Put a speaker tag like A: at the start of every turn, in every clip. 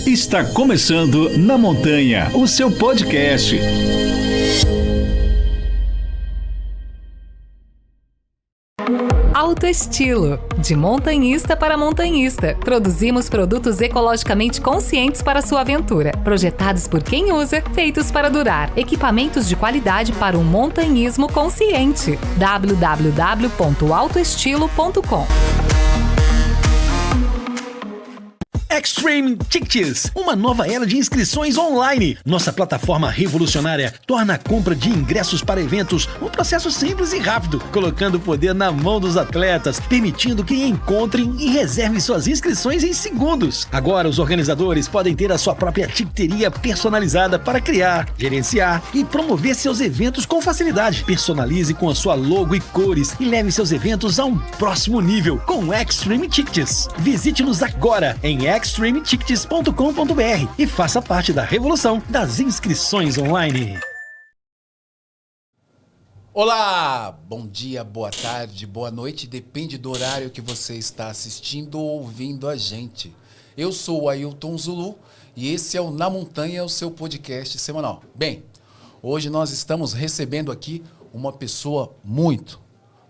A: Está começando Na Montanha, o seu podcast.
B: Alto Estilo, de montanhista para montanhista. Produzimos produtos ecologicamente conscientes para sua aventura. Projetados por quem usa, feitos para durar. Equipamentos de qualidade para um montanhismo consciente. www.autoestilo.com.
C: Extreme Tickets, uma nova era de inscrições online. Nossa plataforma revolucionária torna a compra de ingressos para eventos um processo simples e rápido, colocando o poder na mão dos atletas, permitindo que encontrem e reservem suas inscrições em segundos. Agora, os organizadores podem ter a sua própria ticketeria personalizada para criar, gerenciar e promover seus eventos com facilidade. Personalize com a sua logo e cores e leve seus eventos a um próximo nível com Extreme Tickets. Visite-nos agora em extremetickets.com.br e faça parte da revolução das inscrições online.
D: Olá! Bom dia, boa tarde, boa noite, depende do horário que você está assistindo ou ouvindo a gente. Eu sou o Ailton Zulu e esse é o Na Montanha, o seu podcast semanal. Bem, hoje nós estamos recebendo aqui uma pessoa muito,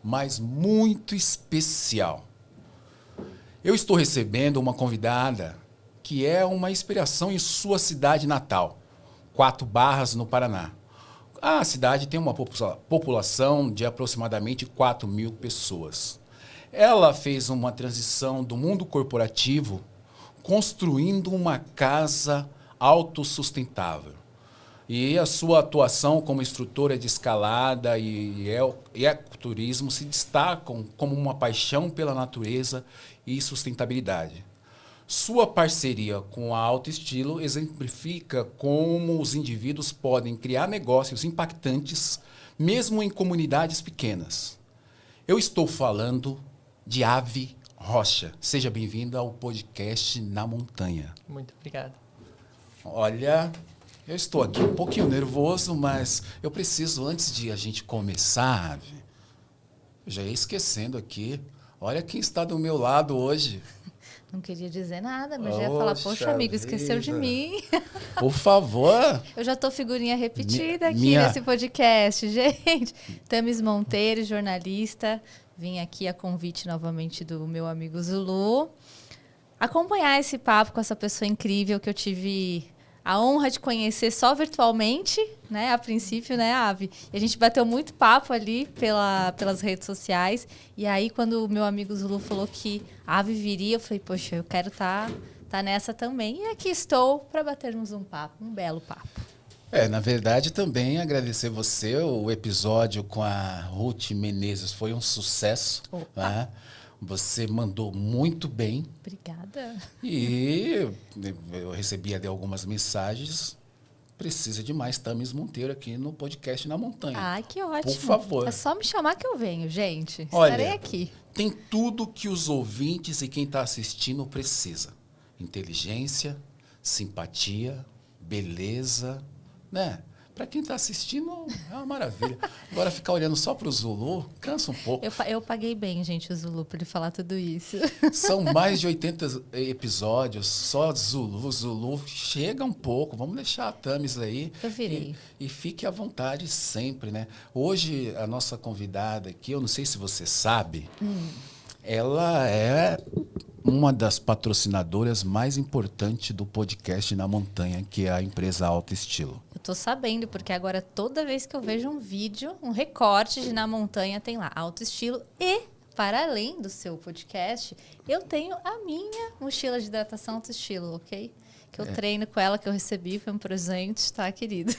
D: mas muito especial. Eu estou recebendo uma convidada que é uma inspiração em sua cidade natal, Quatro Barras, no Paraná. A cidade tem uma população de aproximadamente 4.000 pessoas. Ela fez uma transição do mundo corporativo construindo uma casa autossustentável. E a sua atuação como instrutora de escalada e ecoturismo se destacam como uma paixão pela natureza e sustentabilidade. Sua parceria com a Alto Estilo exemplifica como os indivíduos podem criar negócios impactantes, mesmo em comunidades pequenas. Eu estou falando de Ave Rocha. Seja bem-vinda ao podcast Na Montanha.
E: Muito obrigado.
D: Olha, eu estou aqui um pouquinho nervoso, mas eu preciso, antes de a gente começar, Ave, já ia esquecendo aqui. Olha quem está do meu lado hoje.
F: Não queria dizer nada, mas já ia falar, poxa, amigo, esqueceu de mim.
D: Por favor.
F: Eu já tô figurinha repetida aqui nesse podcast, gente. Tamis Monteiro, jornalista. Vim aqui a convite novamente do meu amigo Zulu. Acompanhar esse papo com essa pessoa incrível que eu tive a honra de conhecer só virtualmente, né? A princípio, né, Ave? E a gente bateu muito papo ali pelas redes sociais. E aí, quando o meu amigo Zulu falou que a Ave viria, eu falei, poxa, eu quero tá nessa também. E aqui estou para batermos um papo, um belo papo.
D: Na verdade, também agradecer você. O episódio com a Ruth Menezes foi um sucesso. Né? Você mandou muito bem.
F: Obrigada.
D: E eu recebi ali algumas mensagens. Precisa de mais Tamis Monteiro aqui no podcast Na Montanha.
F: Ai, que ótimo.
D: Por favor.
F: É só me chamar que eu venho, gente.
D: Olha,
F: estarei aqui.
D: Tem tudo que os ouvintes e quem está assistindo precisa. Inteligência, simpatia, beleza, né? Para quem está assistindo, é uma maravilha. Agora, ficar olhando só para o Zulu, cansa um pouco.
F: Eu paguei bem, gente, o Zulu, para ele falar tudo isso.
D: São mais de 80 episódios, só Zulu. Zulu, chega um pouco, vamos deixar a Tamis aí.
F: Eu virei.
D: E fique à vontade sempre, né? Hoje, a nossa convidada aqui, eu não sei se você sabe, ela é uma das patrocinadoras mais importantes do podcast Na Montanha, que é a empresa Alto Estilo.
F: Eu tô sabendo, porque agora toda vez que eu vejo um vídeo, um recorte de Na Montanha, tem lá Alto Estilo. E, para além do seu podcast, eu tenho a minha mochila de hidratação Alto Estilo, ok? Que eu treino com ela, que eu recebi, foi um presente, tá, querido?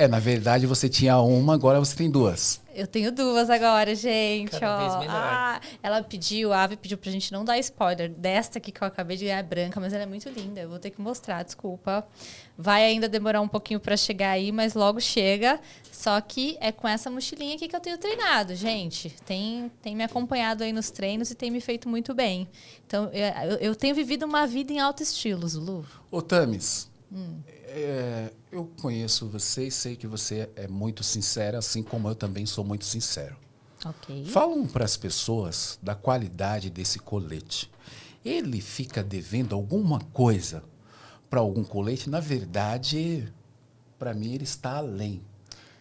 D: Na verdade, você tinha uma, agora você tem duas.
F: Eu tenho duas agora, gente.
E: Cada vez melhor.
F: Ela pediu, a Ave pediu pra gente não dar spoiler desta aqui que eu acabei de ganhar, branca, mas ela é muito linda. Eu vou ter que mostrar, desculpa. Vai ainda demorar um pouquinho pra chegar aí, mas logo chega. Só que é com essa mochilinha aqui que eu tenho treinado, gente. Tem me acompanhado aí nos treinos e tem me feito muito bem. Então, eu tenho vivido uma vida em alto estilo, Zulu.
D: Ô, Tamis, eu conheço você e sei que você é muito sincera, assim como eu também sou muito sincero.
F: Ok.
D: Falam para as pessoas da qualidade desse colete. Ele fica devendo alguma coisa para algum colete, na verdade, para mim ele está além,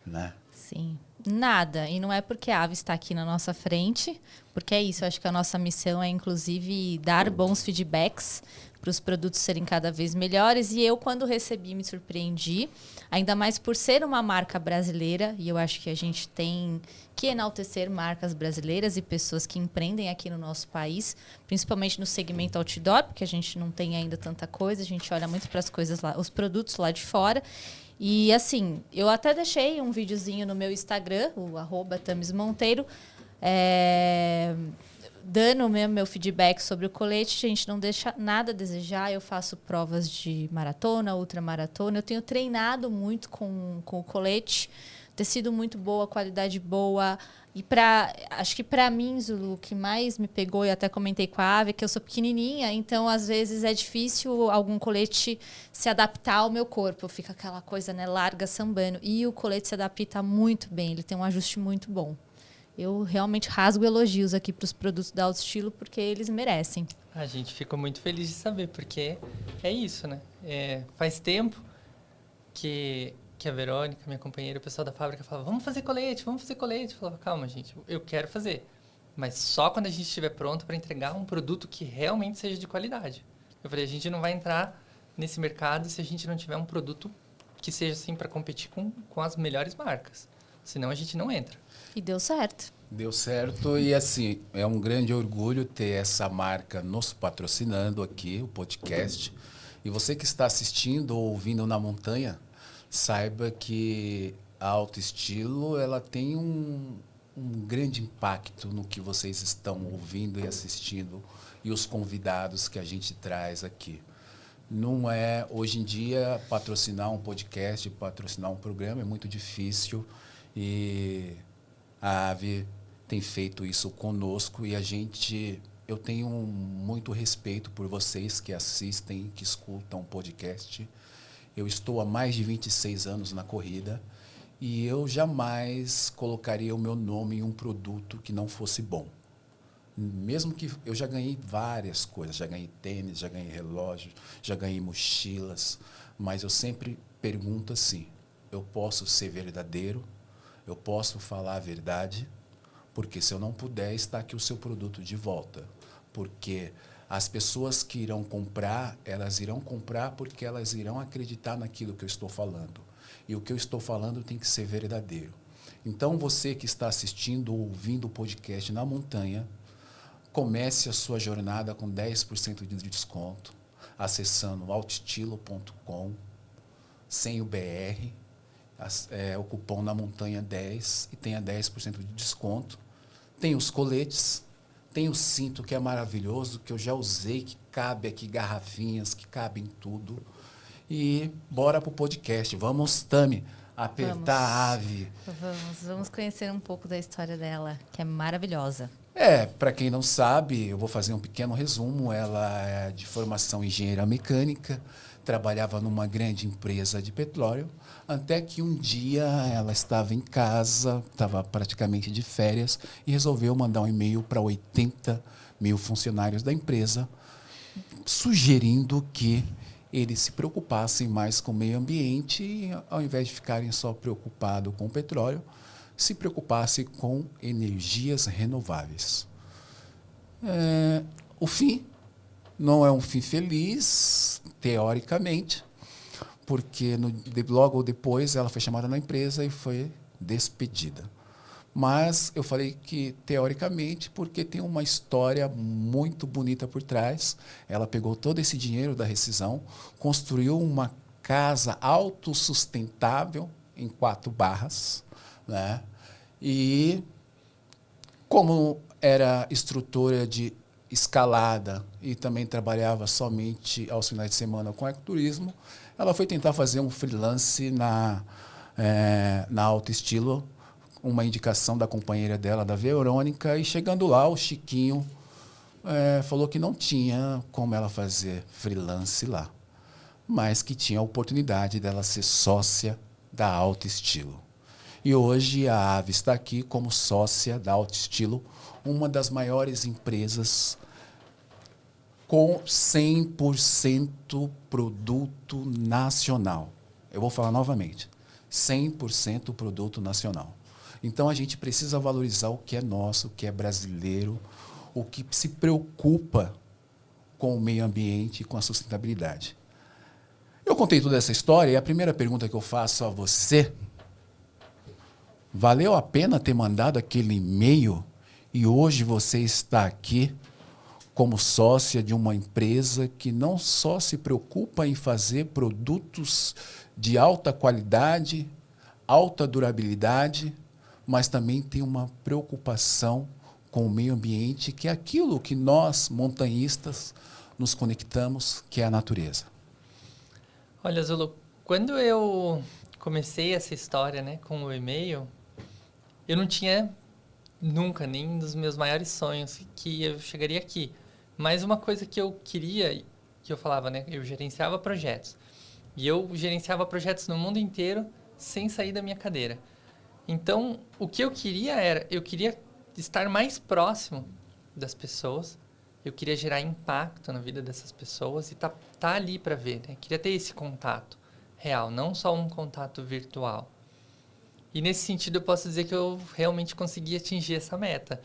D: né?
F: Sim. Nada. E não é porque a Ave está aqui na nossa frente, porque é isso. Eu acho que a nossa missão é, inclusive, dar bons feedbacks para os produtos serem cada vez melhores. E eu, quando recebi, me surpreendi. Ainda mais por ser uma marca brasileira. E eu acho que a gente tem que enaltecer marcas brasileiras e pessoas que empreendem aqui no nosso país, principalmente no segmento outdoor, porque a gente não tem ainda tanta coisa. A gente olha muito para as coisas lá, os produtos lá de fora. E assim, eu até deixei um videozinho no meu Instagram, o @tamismonteiro, dando meu feedback sobre o colete. Gente, não deixa nada a desejar. Eu faço provas de maratona, ultramaratona. Eu tenho treinado muito com o colete. Tecido muito boa, qualidade boa. E acho que para mim, Zulu, o que mais me pegou, e até comentei com a Ave, é que eu sou pequenininha, então às vezes é difícil algum colete se adaptar ao meu corpo. Fica aquela coisa, né, larga, sambando. E o colete se adapta muito bem, ele tem um ajuste muito bom. Eu realmente rasgo elogios aqui para os produtos da Alto Estilo, porque eles merecem.
E: A gente ficou muito feliz de saber, porque é isso, né? Faz tempo que a Verônica, minha companheira, o pessoal da fábrica falava, vamos fazer colete. Eu falava, calma, gente, eu quero fazer. Mas só quando a gente estiver pronto para entregar um produto que realmente seja de qualidade. Eu falei, a gente não vai entrar nesse mercado se a gente não tiver um produto que seja assim para competir com as melhores marcas. Senão a gente não entra.
F: E deu certo.
D: Deu certo e, assim, é um grande orgulho ter essa marca nos patrocinando aqui, o podcast. E você que está assistindo ou ouvindo Na Montanha, saiba que a Alto Estilo ela tem um grande impacto no que vocês estão ouvindo e assistindo e os convidados que a gente traz aqui. Não é, hoje em dia, patrocinar um podcast, patrocinar um programa é muito difícil e a Ave tem feito isso conosco e eu tenho muito respeito por vocês que assistem, que escutam o podcast. Eu estou há mais de 26 anos na corrida e eu jamais colocaria o meu nome em um produto que não fosse bom. Mesmo que eu já ganhei várias coisas, já ganhei tênis, já ganhei relógio, já ganhei mochilas, mas eu sempre pergunto assim, eu posso ser verdadeiro, eu posso falar a verdade, porque se eu não puder, está aqui o seu produto de volta. Porque as pessoas que irão comprar, elas irão comprar porque elas irão acreditar naquilo que eu estou falando. E o que eu estou falando tem que ser verdadeiro. Então, você que está assistindo ou ouvindo o podcast Na Montanha, comece a sua jornada com 10% de desconto, acessando autoestilo.com, sem o BR, o cupom Na Montanha 10 e tenha 10% de desconto. Tem os coletes, tem o cinto que é maravilhoso, que eu já usei, que cabe aqui garrafinhas, que cabem tudo. E bora pro podcast. Vamos, Tami, apertar a Ave.
F: Vamos conhecer um pouco da história dela, que é maravilhosa.
D: Para quem não sabe, eu vou fazer um pequeno resumo. Ela é de formação engenheira mecânica, trabalhava numa grande empresa de petróleo, até que um dia ela estava em casa, estava praticamente de férias, e resolveu mandar um e-mail para 80 mil funcionários da empresa, sugerindo que eles se preocupassem mais com o meio ambiente e, ao invés de ficarem só preocupados com o petróleo, se preocupassem com energias renováveis. O fim não é um fim feliz, teoricamente, porque logo depois ela foi chamada na empresa e foi despedida. Mas eu falei que teoricamente porque tem uma história muito bonita por trás. Ela pegou todo esse dinheiro da rescisão, construiu uma casa autossustentável em 4 barras, né? E como era instrutora de escalada e também trabalhava somente aos finais de semana com ecoturismo, ela foi tentar fazer um freelance na Alto Estilo, uma indicação da companheira dela, da Verônica, e chegando lá, o Chiquinho falou que não tinha como ela fazer freelance lá, mas que tinha a oportunidade dela ser sócia da Alto Estilo. E hoje a Ave está aqui como sócia da Alto Estilo, uma das maiores empresas com 100% produto nacional. Eu vou falar novamente. 100% produto nacional. Então, a gente precisa valorizar o que é nosso, o que é brasileiro, o que se preocupa com o meio ambiente e com a sustentabilidade. Eu contei toda essa história e a primeira pergunta que eu faço a você: valeu a pena ter mandado aquele e-mail e hoje você está aqui como sócia de uma empresa que não só se preocupa em fazer produtos de alta qualidade, alta durabilidade, mas também tem uma preocupação com o meio ambiente, que é aquilo que nós, montanhistas, nos conectamos, que é a natureza?
E: Olha, Zulu, quando eu comecei essa história, né, com o e-mail, eu não tinha nunca, nem dos meus maiores sonhos, que eu chegaria aqui. Mas uma coisa que eu queria, que eu falava, né, eu gerenciava projetos. E eu gerenciava projetos no mundo inteiro sem sair da minha cadeira. Então, o que eu queria estar mais próximo das pessoas, eu queria gerar impacto na vida dessas pessoas e tá ali para ver, né? Queria ter esse contato real, não só um contato virtual. E nesse sentido eu posso dizer que eu realmente consegui atingir essa meta.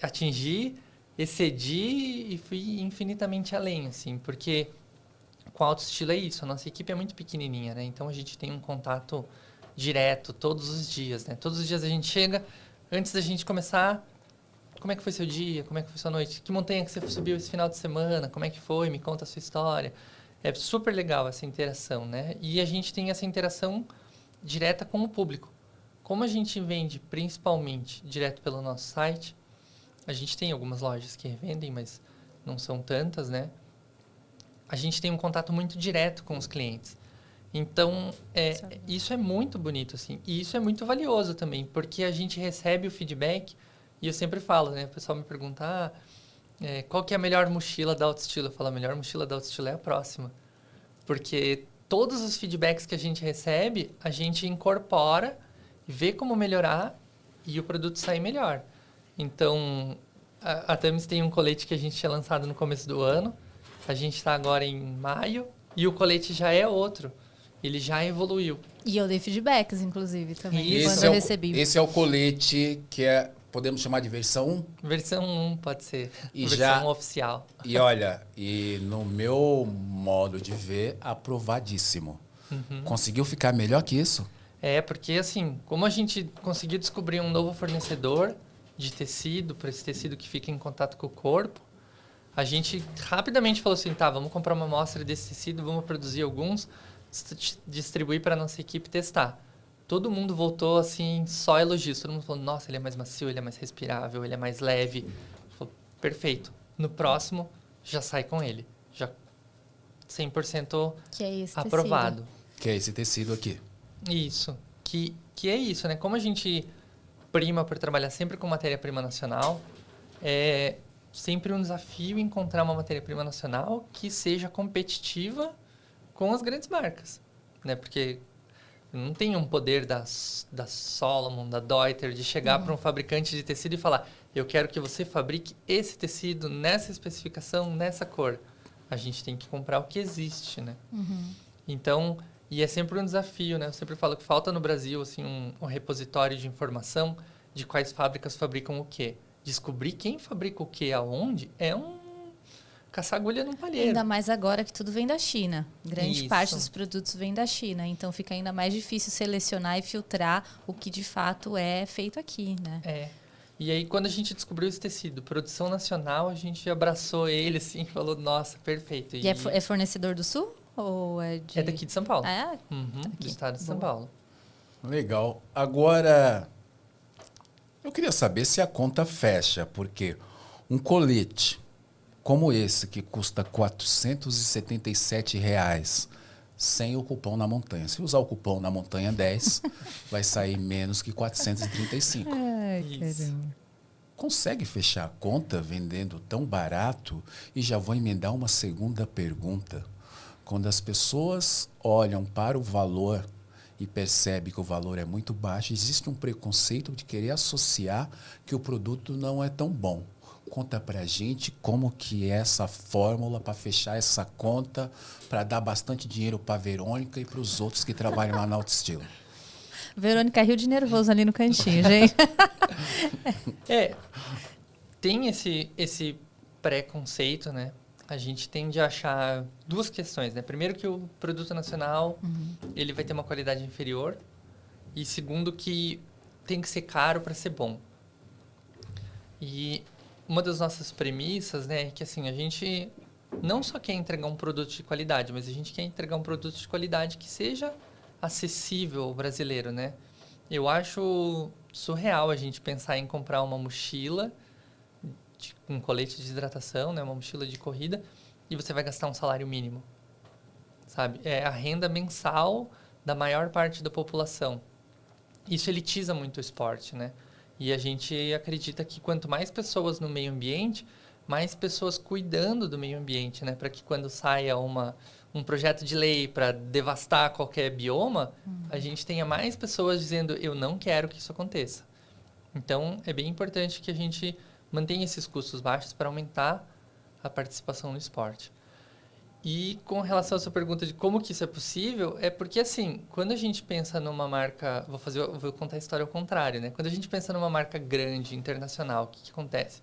E: Atingir, excedi e fui infinitamente além, assim, porque com a Autoestilo é isso, a nossa equipe é muito pequenininha, né? Então a gente tem um contato direto todos os dias, né? Todos os dias a gente chega, antes da gente começar, como é que foi seu dia? Como é que foi sua noite? Que montanha que você subiu esse final de semana? Como é que foi? Me conta a sua história. É super legal essa interação, né? E a gente tem essa interação direta com o público. Como a gente vende principalmente direto pelo nosso site, a gente tem algumas lojas que revendem, mas não são tantas, né? A gente tem um contato muito direto com os clientes. Então, isso é muito bonito, assim. E isso é muito valioso também, porque a gente recebe o feedback. E eu sempre falo, né? O pessoal me pergunta, qual que é a melhor mochila da Autoestilo? Eu falo, a melhor mochila da Autoestilo é a próxima. Porque todos os feedbacks que a gente recebe, a gente incorpora, vê como melhorar e o produto sai melhor. Então, a Thames tem um colete que a gente tinha lançado no começo do ano. A gente está agora em maio e o colete já é outro. Ele já evoluiu.
F: E eu dei feedbacks, inclusive, também, quando
D: eu
F: recebi.
D: Esse é o colete que podemos chamar de versão 1?
E: Versão 1 pode ser.
D: E
E: versão oficial.
D: E olha, no meu modo de ver, aprovadíssimo.
E: Uhum.
D: Conseguiu ficar melhor que isso?
E: Porque assim, como a gente conseguiu descobrir um novo fornecedor de tecido, para esse tecido que fica em contato com o corpo, a gente rapidamente falou assim, vamos comprar uma amostra desse tecido, vamos produzir alguns, distribuir para a nossa equipe testar. Todo mundo voltou assim, só elogios. Todo mundo falou, nossa, ele é mais macio, ele é mais respirável, ele é mais leve. Falei, perfeito. No próximo, já sai com ele. Já 100%
F: que é esse
E: aprovado.
F: Tecido.
D: Que é esse tecido aqui.
E: Isso. Que é isso, né? Como a gente prima por trabalhar sempre com matéria-prima nacional, é sempre um desafio encontrar uma matéria-prima nacional que seja competitiva com as grandes marcas, né? Porque não tem um poder da Solomon, da Deuter, de chegar para um fabricante de tecido e falar, eu quero que você fabrique esse tecido nessa especificação, nessa cor. A gente tem que comprar o que existe, né?
F: Uhum.
E: Então, e é sempre um desafio, né? Eu sempre falo que falta no Brasil assim, um repositório de informação de quais fábricas fabricam o quê. Descobrir quem fabrica o quê aonde é caçar agulha num palheiro.
F: Ainda mais agora que tudo vem da China. Grande
E: Isso.
F: parte dos produtos vem da China. Então, fica ainda mais difícil selecionar e filtrar o que de fato é feito aqui, né?
E: E aí, quando a gente descobriu esse tecido, produção nacional, a gente abraçou ele, assim, e falou, nossa, perfeito.
F: E é fornecedor do Sul? Ou é de...
E: É daqui de São Paulo. Do estado de São Paulo.
D: Legal. Agora, eu queria saber se a conta fecha, porque um colete como esse, que custa R$ 477, sem o cupom na montanha. Se usar o cupom na montanha 10, vai sair menos que 435.
F: Ai,
E: Isso.
D: Consegue fechar a conta vendendo tão barato? E já vou emendar uma segunda pergunta. Quando as pessoas olham para o valor e percebem que o valor é muito baixo, existe um preconceito de querer associar que o produto não é tão bom. Conta pra gente como que é essa fórmula para fechar essa conta, para dar bastante dinheiro para Verônica e para os outros que trabalham lá na Autoestilo.
F: Verônica riu de nervoso ali no cantinho, gente.
E: Tem esse preconceito, né? A gente tende a achar duas questões, né? Primeiro que o produto nacional, ele vai ter uma qualidade inferior. E segundo que tem que ser caro para ser bom. E uma das nossas premissas, né, é que assim, a gente não só quer entregar um produto de qualidade, mas a gente quer entregar um produto de qualidade que seja acessível ao brasileiro, né? Eu acho surreal a gente pensar em comprar uma mochila um colete de hidratação, né, uma mochila de corrida, e você vai gastar um salário mínimo, sabe? É a renda mensal da maior parte da população. Isso elitiza muito o esporte, né? E a gente acredita que quanto mais pessoas no meio ambiente, mais pessoas cuidando do meio ambiente, né? Para que quando saia um projeto de lei para devastar qualquer bioma, a gente tenha mais pessoas dizendo, eu não quero que isso aconteça. Então, é bem importante que a gente mantenha esses custos baixos para aumentar a participação no esporte. E com relação à sua pergunta de como que isso é possível, é porque, assim, quando a gente pensa numa marca... Vou contar a história ao contrário, né? Quando a gente pensa numa marca grande, internacional, o que acontece?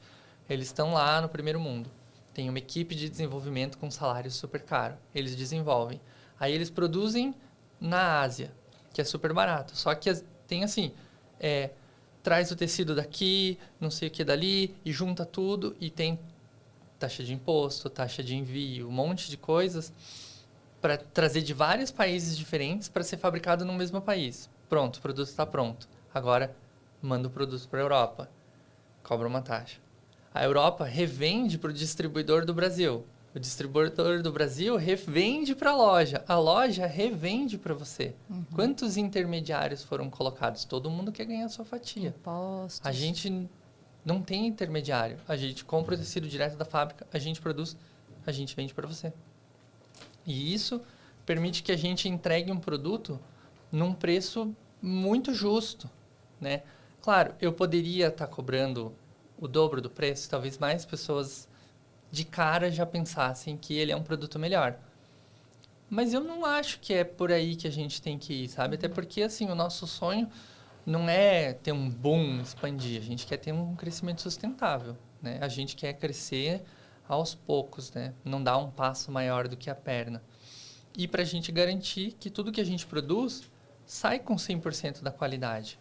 E: Eles estão lá no primeiro mundo. Tem uma equipe de desenvolvimento com salário super caro. Eles desenvolvem. Aí eles produzem na Ásia, que é super barato. Só que tem, assim... traz o tecido daqui, não sei o que dali, e junta tudo, e tem taxa de imposto, taxa de envio, um monte de coisas para trazer de vários países diferentes para ser fabricado no mesmo país. Pronto, o produto está pronto. Agora, manda o produto para a Europa, cobra uma taxa. A Europa revende para o distribuidor do Brasil. O distribuidor do Brasil revende para a loja revende para você. Quantos intermediários foram colocados? Todo mundo quer ganhar a sua fatia.
F: Impostos.
E: A gente não tem intermediário. A gente compra o tecido direto da fábrica, a gente produz, a gente vende para você. E isso permite que a gente entregue um produto num preço muito justo, né? Claro, eu poderia estar cobrando o dobro do preço, talvez mais pessoas de cara já pensassem que ele é um produto melhor. Mas eu não acho que é por aí que a gente tem que ir, sabe? Até porque, assim, o nosso sonho não é ter um boom, expandir. A gente quer ter um crescimento sustentável, né? A gente quer crescer aos poucos, né? Não dar um passo maior do que a perna. E para a gente garantir que tudo que a gente produz sai com 100% da qualidade.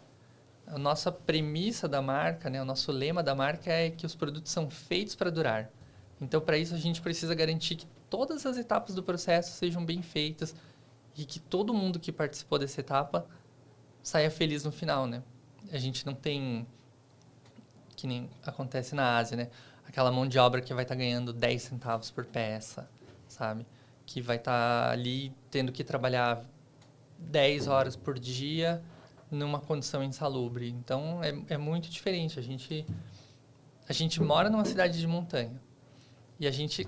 E: A nossa premissa da marca, né? O nosso lema da marca é que os produtos são feitos para durar. Então, para isso, a gente precisa garantir que todas as etapas do processo sejam bem feitas e que todo mundo que participou dessa etapa saia feliz no final, né? A gente não tem, que nem acontece na Ásia, né? Aquela mão de obra que vai estar ganhando 10 centavos por peça, sabe? Que vai estar ali tendo que trabalhar 10 horas por dia numa condição insalubre. Então, é muito diferente. A gente mora numa cidade de montanha. E a gente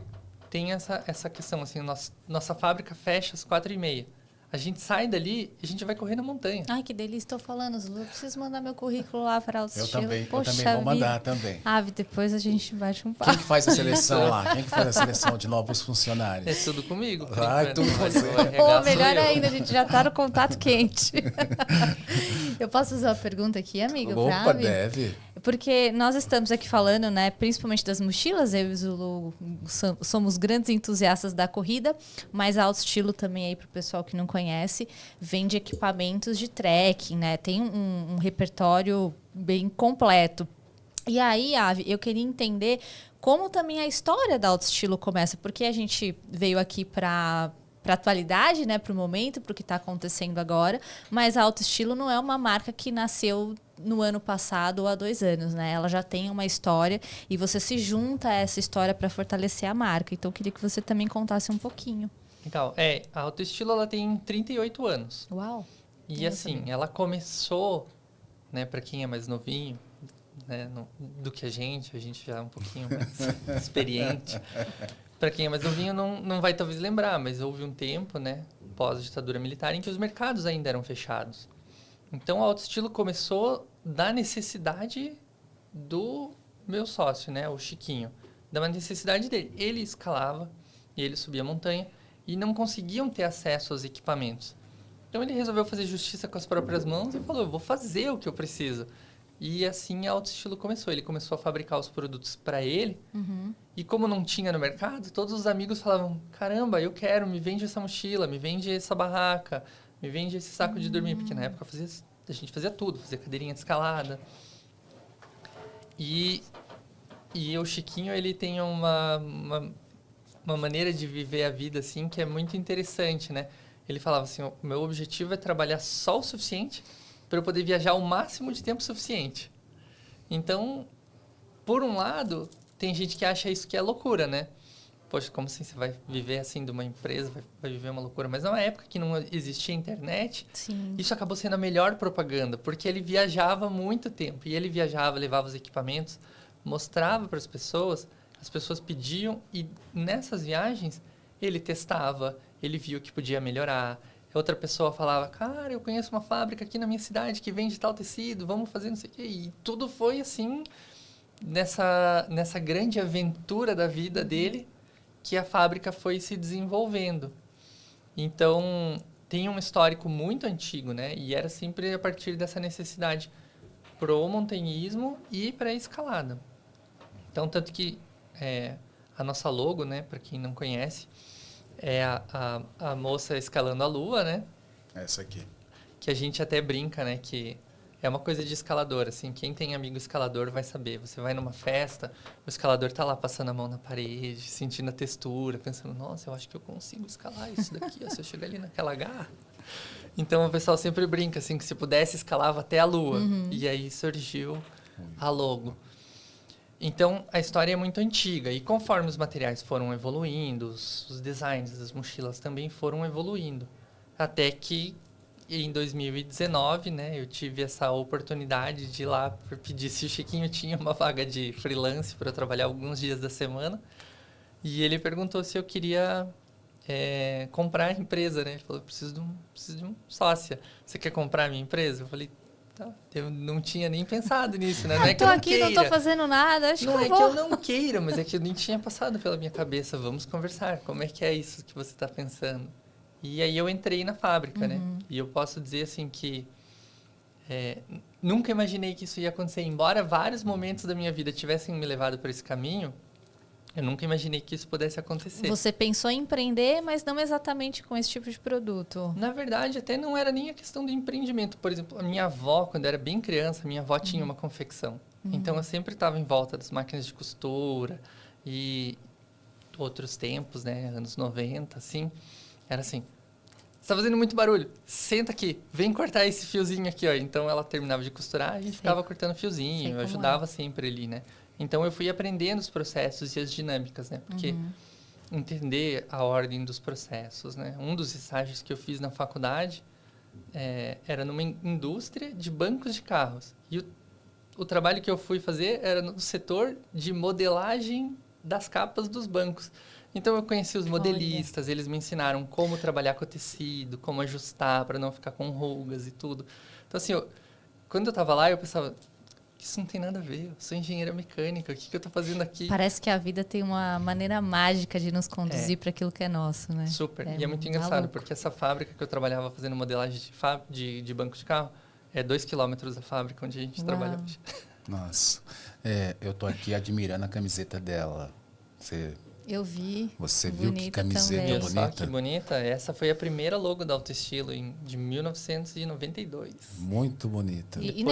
E: tem essa questão, assim, nossa fábrica fecha às 4h30. A gente sai dali e a gente vai correr na montanha.
F: Ai, que delícia, estou falando, Zulu. Eu preciso mandar meu currículo lá para Autoestilo.
D: Eu também vou mandar também.
F: Depois a gente bate um papo.
D: Quem que faz a seleção lá? Quem que faz a seleção de novos funcionários?
E: É tudo comigo.
D: Tudo você.
F: Ou melhor ainda, a gente já está no contato quente. Eu posso fazer uma pergunta aqui, amiga?
D: Opa, deve.
F: Porque nós estamos aqui falando, né, principalmente das mochilas, eu e o Zulu somos grandes entusiastas da corrida, mas a Autoestilo também, aí para o pessoal que não conhece, vende equipamentos de trekking, né? Tem um repertório bem completo. E aí, Ave, eu queria entender como também a história da Autoestilo começa, porque a gente veio aqui para atualidade, né, para o momento, para o que está acontecendo agora, mas a Autoestilo não é uma marca que nasceu no ano passado ou há 2 anos, né? Ela já tem uma história e você se junta a essa história para fortalecer a marca. Então, eu queria que você também contasse um pouquinho.
E: Então, a Autoestilo, ela tem 38 anos.
F: Uau!
E: E assim, ela começou, né, para quem é mais novinho, né, do que a gente já é um pouquinho mais experiente. Para quem é mais novinho não vai talvez lembrar, mas houve um tempo, né, pós-ditadura militar, em que os mercados ainda eram fechados. Então, a Autoestilo começou da necessidade do meu sócio, né, o Chiquinho, da uma necessidade dele. Ele escalava e ele subia a montanha e não conseguiam ter acesso aos equipamentos. Então ele resolveu fazer justiça com as próprias mãos e falou, eu vou fazer o que eu preciso. E assim a Autoestilo começou. Ele começou a fabricar os produtos para ele. E como não tinha no mercado, todos os amigos falavam, caramba, eu quero, me vende essa mochila, me vende essa barraca, me vende esse saco de dormir. Porque na época a gente fazia tudo, fazia cadeirinha de escalada. E o Chiquinho, ele tem uma maneira de viver a vida assim que é muito interessante, né? Ele falava assim, o meu objetivo é trabalhar só o suficiente para eu poder viajar o máximo de tempo suficiente. Então, por um lado, tem gente que acha isso que é loucura, né? Poxa, como assim você vai viver assim de uma empresa, vai viver uma loucura? Mas na época que não existia internet, isso acabou sendo a melhor propaganda, porque ele viajava muito tempo. E ele viajava, levava os equipamentos, mostrava para as pessoas pediam, e nessas viagens ele testava, ele viu que podia melhorar. Outra pessoa falava, cara, eu conheço uma fábrica aqui na minha cidade que vende tal tecido, vamos fazer não sei o quê. E tudo foi assim, nessa grande aventura da vida dele, que a fábrica foi se desenvolvendo. Então, tem um histórico muito antigo, né? E era sempre a partir dessa necessidade pro montanhismo e para a escalada. Então, tanto que a nossa logo, né, para quem não conhece, é a moça escalando a lua, né?
D: Essa aqui.
E: Que a gente até brinca, né? Que é uma coisa de escalador, assim. Quem tem amigo escalador vai saber. Você vai numa festa, o escalador tá lá passando a mão na parede, sentindo a textura, pensando, nossa, eu acho que eu consigo escalar isso daqui, ó, se eu chegar ali naquela garra. Então, o pessoal sempre brinca, assim, que se pudesse, escalava até a lua. E aí surgiu a logo. Então, a história é muito antiga. E conforme os materiais foram evoluindo, os designs das mochilas também foram evoluindo. Até que, em 2019, né, eu tive essa oportunidade de ir lá pedir se o Chiquinho tinha uma vaga de freelance para eu trabalhar alguns dias da semana. E ele perguntou se eu queria comprar a empresa, né? Ele falou, preciso de um sócio. Você quer comprar a minha empresa? Eu falei, tá. Eu não tinha nem pensado nisso, né? Não é que eu não queira.
F: Não tô fazendo nada, acho
E: não
F: que
E: é
F: eu
E: que
F: vou.
E: eu não queira, mas é que eu nem tinha passado pela minha cabeça. Vamos conversar. Como é que é isso que você está pensando? E aí eu entrei na fábrica, né? E eu posso dizer assim que nunca imaginei que isso ia acontecer. Embora vários momentos da minha vida tivessem me levado para esse caminho, eu nunca imaginei que isso pudesse acontecer.
F: Você pensou em empreender, mas não exatamente com esse tipo de produto.
E: Na verdade, até não era nem a questão do empreendimento. Por exemplo, a minha avó, quando eu era bem criança, minha avó tinha uma confecção. Então, eu sempre estava em volta das máquinas de costura e outros tempos, né? Anos 90, assim. Era assim, você tá fazendo muito barulho, senta aqui, vem cortar esse fiozinho aqui, ó. Então, ela terminava de costurar e ficava cortando fiozinho. Eu ajudava sempre ali, né? Então, eu fui aprendendo os processos e as dinâmicas, né? Porque entender a ordem dos processos, né? Um dos estágios que eu fiz na faculdade era numa indústria de bancos de carros. E o trabalho que eu fui fazer era no setor de modelagem das capas dos bancos. Então, eu conheci os modelistas, eles me ensinaram como trabalhar com o tecido, como ajustar para não ficar com rugas e tudo. Então, assim, quando eu estava lá, eu pensava, isso não tem nada a ver, eu sou engenheira mecânica, o que eu estou fazendo aqui?
F: Parece que a vida tem uma maneira mágica de nos conduzir para aquilo que é nosso, né?
E: Super, e é muito engraçado, porque essa fábrica que eu trabalhava fazendo modelagem de banco de carro, é 2 quilômetros da fábrica onde a gente trabalha hoje.
D: Nossa, eu tô aqui admirando a camiseta dela.
F: Eu vi.
D: Você viu que camiseta
F: também.
D: bonita?
E: Só que bonita. Essa foi a primeira logo da Autoestilo de 1992.
D: Muito bonita.
F: E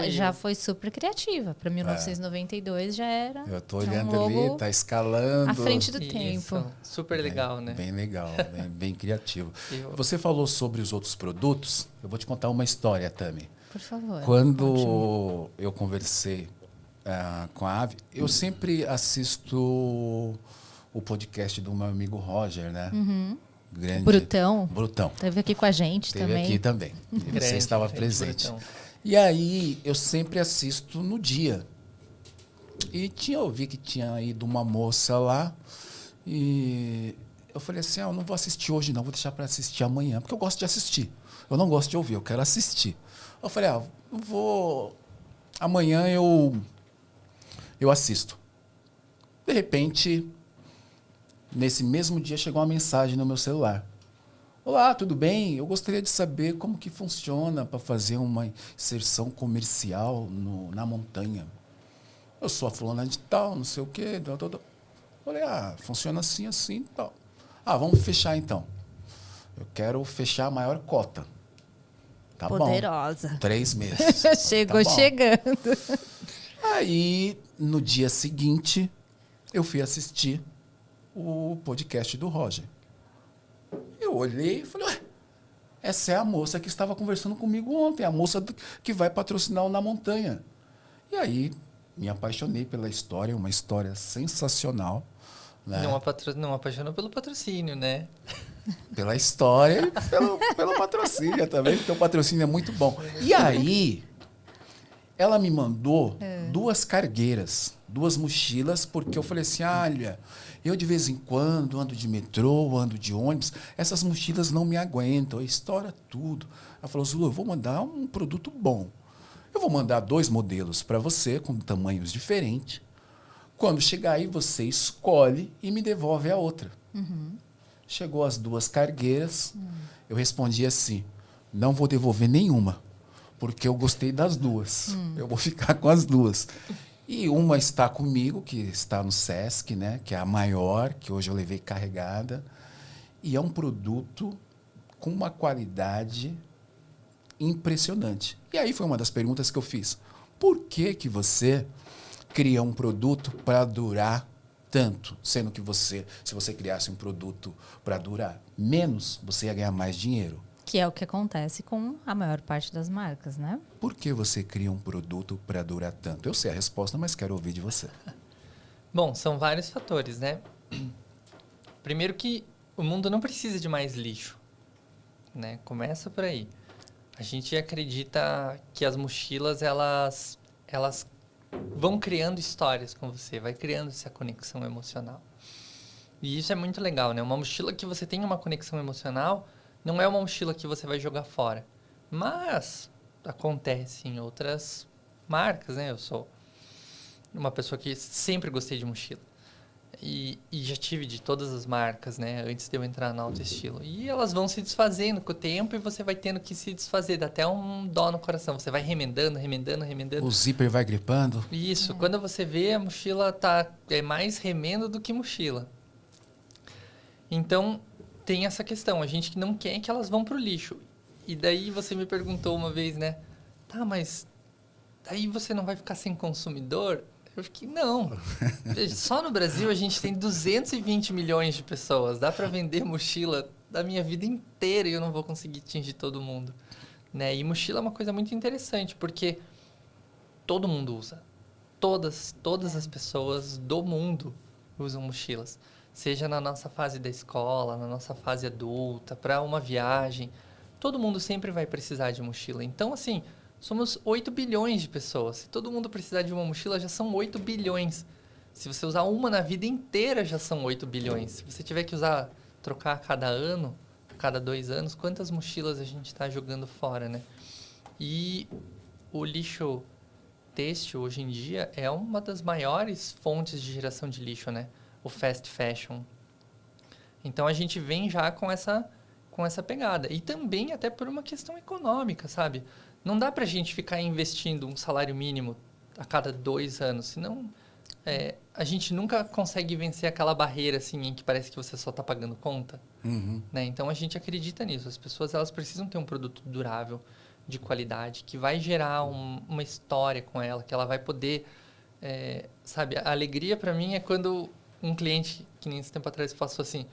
F: já foi super criativa. Para 1992 já era.
D: Eu tô olhando ali, tá escalando.
F: À frente do
E: Isso,
F: tempo.
E: super legal, né?
D: Bem legal, bem criativo. Você falou sobre os outros produtos. Eu vou te contar uma história, Tami.
F: Por favor.
D: Quando eu conversei com a Ave, eu sempre assisto o podcast do meu amigo Roger, né? Grande, Brutão.
F: Esteve aqui com a gente também.
D: Esteve aqui também. E você estava presente. Brutão. E aí, eu sempre assisto no dia. E eu vi que tinha ido uma moça lá e eu falei assim, eu não vou assistir hoje não, vou deixar para assistir amanhã, porque eu gosto de assistir. Eu não gosto de ouvir, eu quero assistir. Eu falei, amanhã eu eu assisto. De repente, nesse mesmo dia chegou uma mensagem no meu celular. Olá, tudo bem? Eu gostaria de saber como que funciona para fazer uma inserção comercial na montanha. Eu sou a fulana de tal, não sei o quê. Falei, funciona assim, assim, tal. Vamos fechar então. Eu quero fechar a maior cota. Tá
F: Poderosa.
D: bom. 3 meses.
F: Chegou chegando.
D: Aí, no dia seguinte, eu fui assistir o podcast do Roger. Eu olhei e falei, essa é a moça que estava conversando comigo ontem, a moça que vai patrocinar o Na Montanha. E aí, me apaixonei pela história, uma história sensacional. Né?
E: Não apaixonou pelo patrocínio, né?
D: Pela história e pelo patrocínio também, porque o patrocínio é muito bom. E aí, ela me mandou 2 cargueiras, 2 mochilas, porque eu falei assim, olha, eu de vez em quando ando de metrô, ando de ônibus, essas mochilas não me aguentam, estoura tudo. Ela falou, Zulu, eu vou mandar um produto bom. Eu vou mandar 2 modelos para você, com tamanhos diferentes. Quando chegar aí, você escolhe e me devolve a outra. Uhum. Chegou as 2 cargueiras, eu respondi assim, não vou devolver nenhuma, porque eu gostei das 2. Eu vou ficar com as 2. E uma está comigo, que está no Sesc, né? Que é a maior, que hoje eu levei carregada. E é um produto com uma qualidade impressionante. E aí foi uma das perguntas que eu fiz. Por que você cria um produto para durar tanto? Sendo que se você criasse um produto para durar menos, você ia ganhar mais dinheiro.
F: Que é o que acontece com a maior parte das marcas, né?
D: Por que você cria um produto para durar tanto? Eu sei a resposta, mas quero ouvir de você.
E: Bom, são vários fatores, né? Primeiro que o mundo não precisa de mais lixo, né? Começa por aí. A gente acredita que as mochilas, elas vão criando histórias com você, vai criando essa conexão emocional. E isso é muito legal, né? Uma mochila que você tem uma conexão emocional não é uma mochila que você vai jogar fora. Mas acontece em outras marcas, né? Eu sou uma pessoa que sempre gostei de mochila. E já tive de todas as marcas, né? Antes de eu entrar na Alto Estilo. E elas vão se desfazendo com o tempo e você vai tendo que se desfazer. Dá até um dó no coração. Você vai remendando.
D: O zíper vai gripando.
E: Isso. Quando você vê, a mochila é mais remendo do que mochila. Então, tem essa questão. A gente não quer que elas vão pro lixo. E daí você me perguntou uma vez, né? Tá, mas daí você não vai ficar sem consumidor? Eu fiquei, não. Só no Brasil a gente tem 220 milhões de pessoas. Dá para vender mochila da minha vida inteira e eu não vou conseguir atingir todo mundo. Né? E mochila é uma coisa muito interessante, porque todo mundo usa. Todas as pessoas do mundo usam mochilas. Seja na nossa fase da escola, na nossa fase adulta, para uma viagem. Todo mundo sempre vai precisar de mochila. Então, assim, somos 8 bilhões de pessoas. Se todo mundo precisar de uma mochila, já são 8 bilhões. Se você usar uma na vida inteira, já são 8 bilhões. Se você tiver que trocar a cada ano, a cada 2 anos, quantas mochilas a gente está jogando fora, né? E o lixo têxtil, hoje em dia, é uma das maiores fontes de geração de lixo, né? O fast fashion. Então, a gente vem já com essa pegada. E também até por uma questão econômica, sabe? Não dá pra gente ficar investindo um salário mínimo a cada 2 anos, senão a gente nunca consegue vencer aquela barreira assim, em que parece que você só está pagando conta.
D: Uhum.
E: Né? Então, a gente acredita nisso. As pessoas elas precisam ter um produto durável, de qualidade, que vai gerar uma história com ela, que ela vai poder... sabe, a alegria para mim é quando um cliente, que nem esse tempo atrás, passou assim,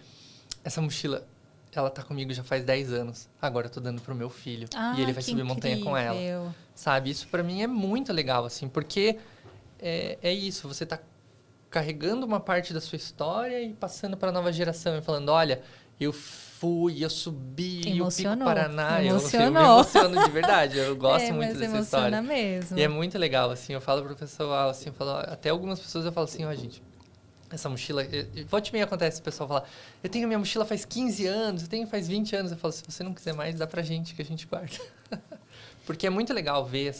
E: essa mochila... Ela tá comigo já faz 10 anos. Agora eu tô dando pro meu filho. E ele vai subir montanha com ela. Sabe? Isso pra mim é muito legal, assim. Porque é isso. Você tá carregando uma parte da sua história e passando pra nova geração. E falando, olha, eu subi o Pico Paraná. Eu me emociono de verdade. Eu gosto muito dessa história.
F: Mesmo.
E: E é muito legal, assim. Eu falo pro pessoal, assim, até algumas pessoas eu falo assim, ó, gente... Essa mochila, volte e meia acontece o pessoal falar, eu tenho minha mochila faz 15 anos, eu tenho faz 20 anos. Eu falo, se você não quiser mais, dá pra gente que a gente guarda. Porque é muito legal ver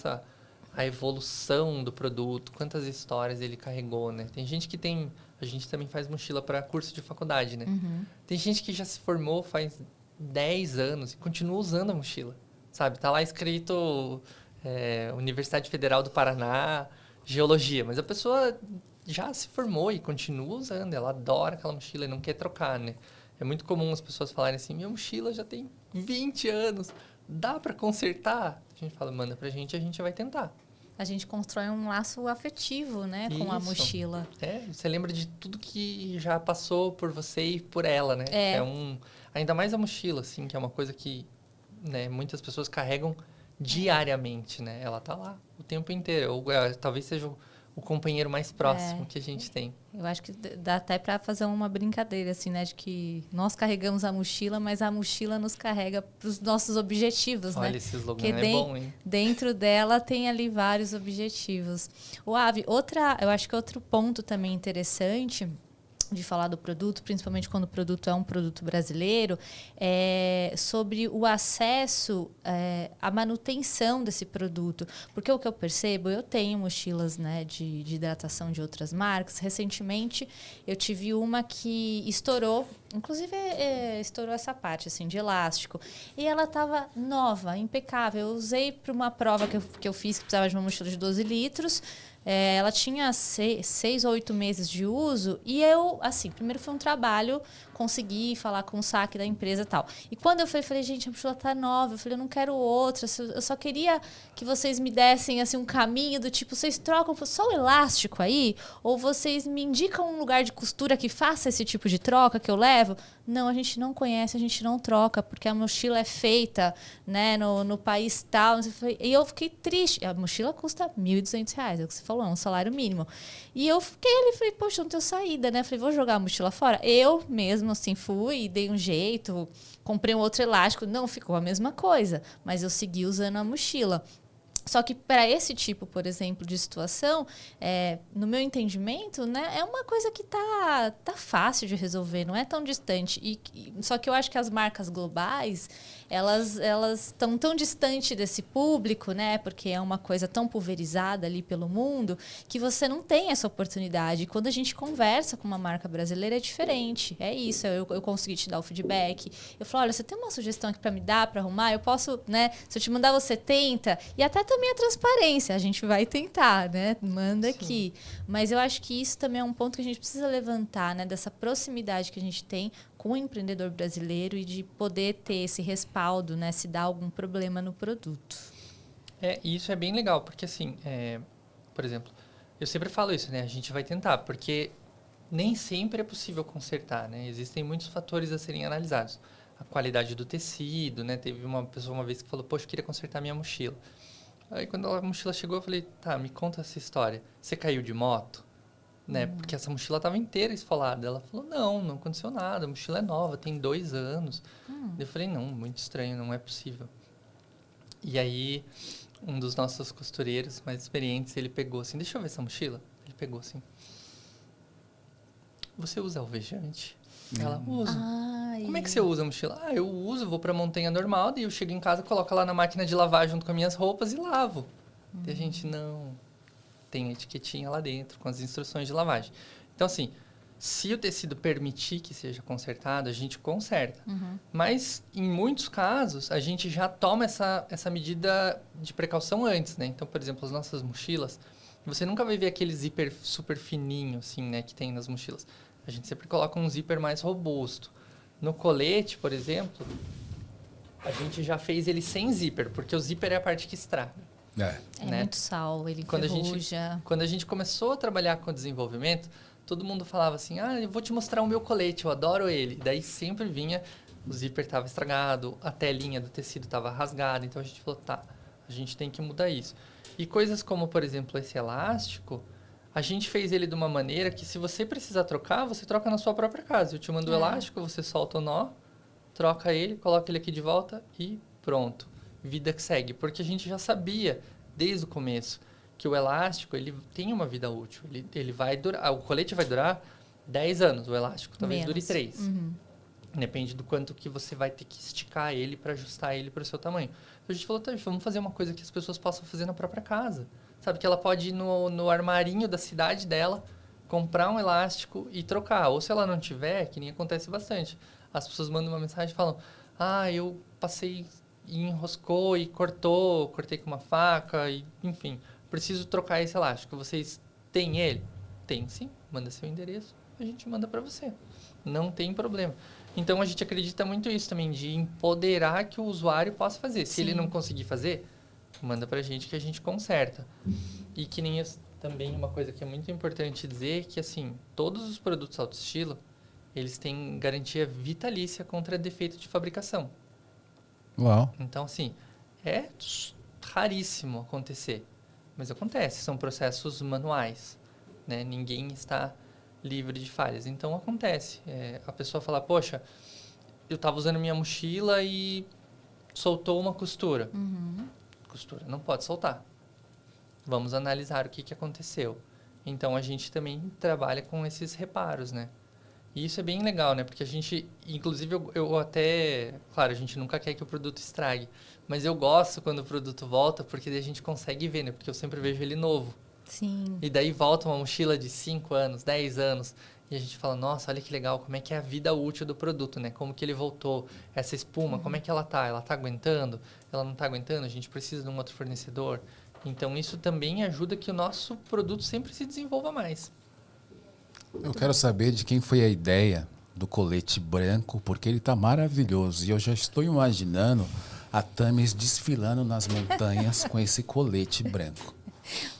E: a evolução do produto, quantas histórias ele carregou, né? Tem gente que tem... A gente também faz mochila para curso de faculdade, né? Tem gente que já se formou faz 10 anos e continua usando a mochila, sabe? Tá lá escrito Universidade Federal do Paraná, Geologia, mas a pessoa já se formou e continua usando, ela adora aquela mochila e não quer trocar, né? É muito comum as pessoas falarem assim, minha mochila já tem 20 anos, dá para consertar? A gente fala, manda pra gente, a gente vai tentar.
F: A gente constrói um laço afetivo, né, com a mochila.
E: Você lembra de tudo que já passou por você e por ela, né? Ainda mais a mochila, assim, que é uma coisa que, né, muitas pessoas carregam diariamente, né? Ela tá lá o tempo inteiro. Ou talvez seja o companheiro mais próximo que a gente tem.
F: Eu acho que dá até para fazer uma brincadeira, assim, né? De que nós carregamos a mochila, mas a mochila nos carrega para os nossos objetivos, né?
E: Olha, esse slogan é bom, hein?
F: Dentro dela tem ali vários objetivos. O Avi, eu acho que outro ponto também interessante de falar do produto, principalmente quando o produto é um produto brasileiro, é sobre o acesso à manutenção desse produto. Porque o que eu percebo, eu tenho mochilas, né, de hidratação de outras marcas. Recentemente, eu tive uma que estourou, inclusive estourou essa parte assim, de elástico. E ela estava nova, impecável. Eu usei para uma prova que eu fiz, que precisava de uma mochila de 12 litros. Ela tinha 6 ou 8 meses de uso e eu, assim, primeiro foi um trabalho, consegui falar com o saque da empresa e tal. E quando eu falei, gente, a mochila tá nova, eu falei, eu não quero outra, eu só queria que vocês me dessem, assim, um caminho do tipo, vocês trocam só o elástico aí? Ou vocês me indicam um lugar de costura que faça esse tipo de troca que eu levo? Não, a gente não conhece, a gente não troca, porque a mochila é feita, né, no país tal. E eu fiquei triste. A mochila custa R$ 1.200, é o que você falou, é um salário mínimo. E eu fiquei ali, falei, poxa, não tenho saída, né? Falei, vou jogar a mochila fora. Eu mesmo, assim, fui e dei um jeito, comprei um outro elástico. Não, ficou a mesma coisa, mas eu segui usando a mochila. Só que para esse tipo, por exemplo, de situação, no meu entendimento, né, é uma coisa que tá fácil de resolver, não é tão distante. Só que eu acho que as marcas globais, elas estão tão distante desse público, né, porque é uma coisa tão pulverizada ali pelo mundo, que você não tem essa oportunidade. E quando a gente conversa com uma marca brasileira, é diferente. É isso, eu consegui te dar o feedback. Eu falo, olha, você tem uma sugestão aqui para me dar, para arrumar? Eu posso, né, se eu te mandar, você tenta. E até também a transparência, a gente vai tentar, né? Manda Sim. aqui. Mas eu acho que isso também é um ponto que a gente precisa levantar, né? Dessa proximidade que a gente tem com o empreendedor brasileiro e de poder ter esse respaldo, né? Se dá algum problema no produto.
E: E isso é bem legal, porque assim, por exemplo, eu sempre falo isso, né? A gente vai tentar, porque nem sempre é possível consertar, né? Existem muitos fatores a serem analisados. A qualidade do tecido, né? Teve uma pessoa uma vez que falou, poxa, eu queria consertar minha mochila. Aí quando a mochila chegou, eu falei, tá, me conta essa história. Você caiu de moto? Né? Porque essa mochila estava inteira esfolada. Ela falou, não aconteceu nada, a mochila é nova, tem 2 anos. Eu falei, não, muito estranho, não é possível. E aí, um dos nossos costureiros mais experientes, ele pegou assim, deixa eu ver essa mochila. Ele pegou assim, você usa alvejante? Ela usa. Como é que você usa a mochila? Eu uso, vou pra montanha normal, daí eu chego em casa, coloco lá na máquina de lavar junto com as minhas roupas e lavo. E a gente, não, tem a etiquetinha lá dentro, com as instruções de lavagem. Então, assim, se o tecido permitir que seja consertado, a gente conserta. Mas, em muitos casos, a gente já toma essa medida de precaução antes, né? Então, por exemplo, as nossas mochilas, você nunca vai ver aquele zíper super fininho, assim, né, que tem nas mochilas. A gente sempre coloca um zíper mais robusto. No colete, por exemplo, a gente já fez ele sem zíper, porque o zíper é a parte que estraga.
F: É muito sal, ele enferruja.
E: Quando a gente começou a trabalhar com desenvolvimento, todo mundo falava assim, eu vou te mostrar o meu colete, eu adoro ele. Daí sempre vinha, o zíper estava estragado, a telinha do tecido estava rasgada. Então a gente falou, tá, a gente tem que mudar isso. E coisas como, por exemplo, esse elástico, a gente fez ele de uma maneira que se você precisar trocar, você troca na sua própria casa. Eu te mando o elástico, você solta o nó, troca ele, coloca ele aqui de volta e pronto. Vida que segue. Porque a gente já sabia, desde o começo, que o elástico ele tem uma vida útil. Ele vai durar, o colete vai durar 10 anos, o elástico talvez dure 3. Depende do quanto que você vai ter que esticar ele para ajustar ele para o seu tamanho. Então a gente falou, tá, vamos fazer uma coisa que as pessoas possam fazer na própria casa. Sabe, que ela pode ir no armarinho da cidade dela, comprar um elástico e trocar. Ou se ela não tiver, que nem acontece bastante. As pessoas mandam uma mensagem e falam, eu passei e enroscou e cortei com uma faca, e, enfim, preciso trocar esse elástico. Vocês têm ele? Tem sim, manda seu endereço, a gente manda para você. Não tem problema. Então, a gente acredita muito nisso também, de empoderar que o usuário possa fazer. Se ele não conseguir fazer, manda pra gente que a gente conserta. E que nem também uma coisa que é muito importante dizer, que assim, todos os produtos alto estilo, eles têm garantia vitalícia contra defeito de fabricação.
D: Uau.
E: Então, assim, é raríssimo acontecer. Mas acontece, são processos manuais, né? Ninguém está livre de falhas. Então, acontece. A pessoa fala, poxa, eu estava usando minha mochila e soltou uma costura. Costura não pode soltar. Vamos analisar o que aconteceu. Então, a gente também trabalha com esses reparos, né? E isso é bem legal, né? Porque a gente, inclusive, eu até... Claro, a gente nunca quer que o produto estrague. Mas eu gosto quando o produto volta, porque daí a gente consegue ver, né? Porque eu sempre vejo ele novo.
F: Sim.
E: E daí volta uma mochila de 5 anos, 10 anos. E a gente fala, nossa, olha que legal, como é que é a vida útil do produto, né? Como que ele voltou, essa espuma, como é que ela tá? Ela tá aguentando? Ela não tá aguentando? A gente precisa de um outro fornecedor? Então, isso também ajuda que o nosso produto sempre se desenvolva mais.
D: Eu quero saber de quem foi a ideia do colete branco, porque ele tá maravilhoso. E eu já estou imaginando a Thames desfilando nas montanhas com esse colete branco.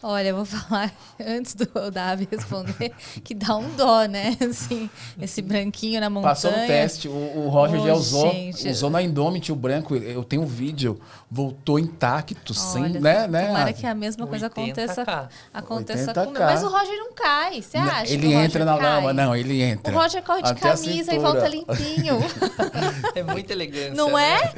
F: Olha, eu vou falar antes do Davi responder que dá um dó, né? Assim, esse branquinho na montanha.
D: Passou no teste, o Roger já usou na Indomit o branco. Eu tenho um vídeo, voltou intacto, sem, né?
F: Tomara que a mesma coisa aconteça com...
D: 80K.
F: Mas o Roger não cai, você acha?
D: Ele entra na lama, não, ele entra.
F: O Roger corre de camisa e volta limpinho.
E: É muita elegância.
F: Não é?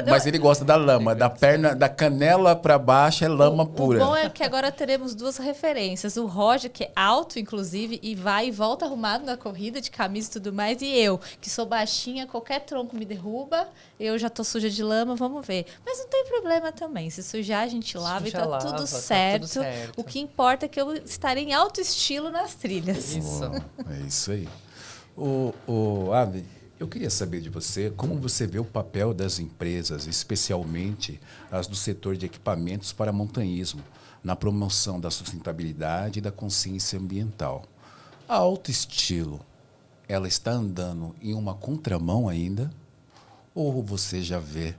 D: Mas ele gosta da lama, da perna, da canela pra baixo é lama pura.
F: O bom é que agora teremos duas referências. O Roger, que é alto, inclusive, e vai e volta arrumado na corrida, de camisa e tudo mais. E eu, que sou baixinha, qualquer tronco me derruba. Eu já tô suja de lama, vamos ver. Mas não tem problema também. Se sujar, a gente lava e tá tudo certo. O que importa é que eu estarei em alto estilo nas trilhas.
E: Isso.
D: É isso aí. Ave, eu queria saber de você como você vê o papel das empresas, especialmente as do setor de equipamentos para montanhismo, na promoção da sustentabilidade e da consciência ambiental. A Alto Estilo, ela está andando em uma contramão ainda? Ou você já vê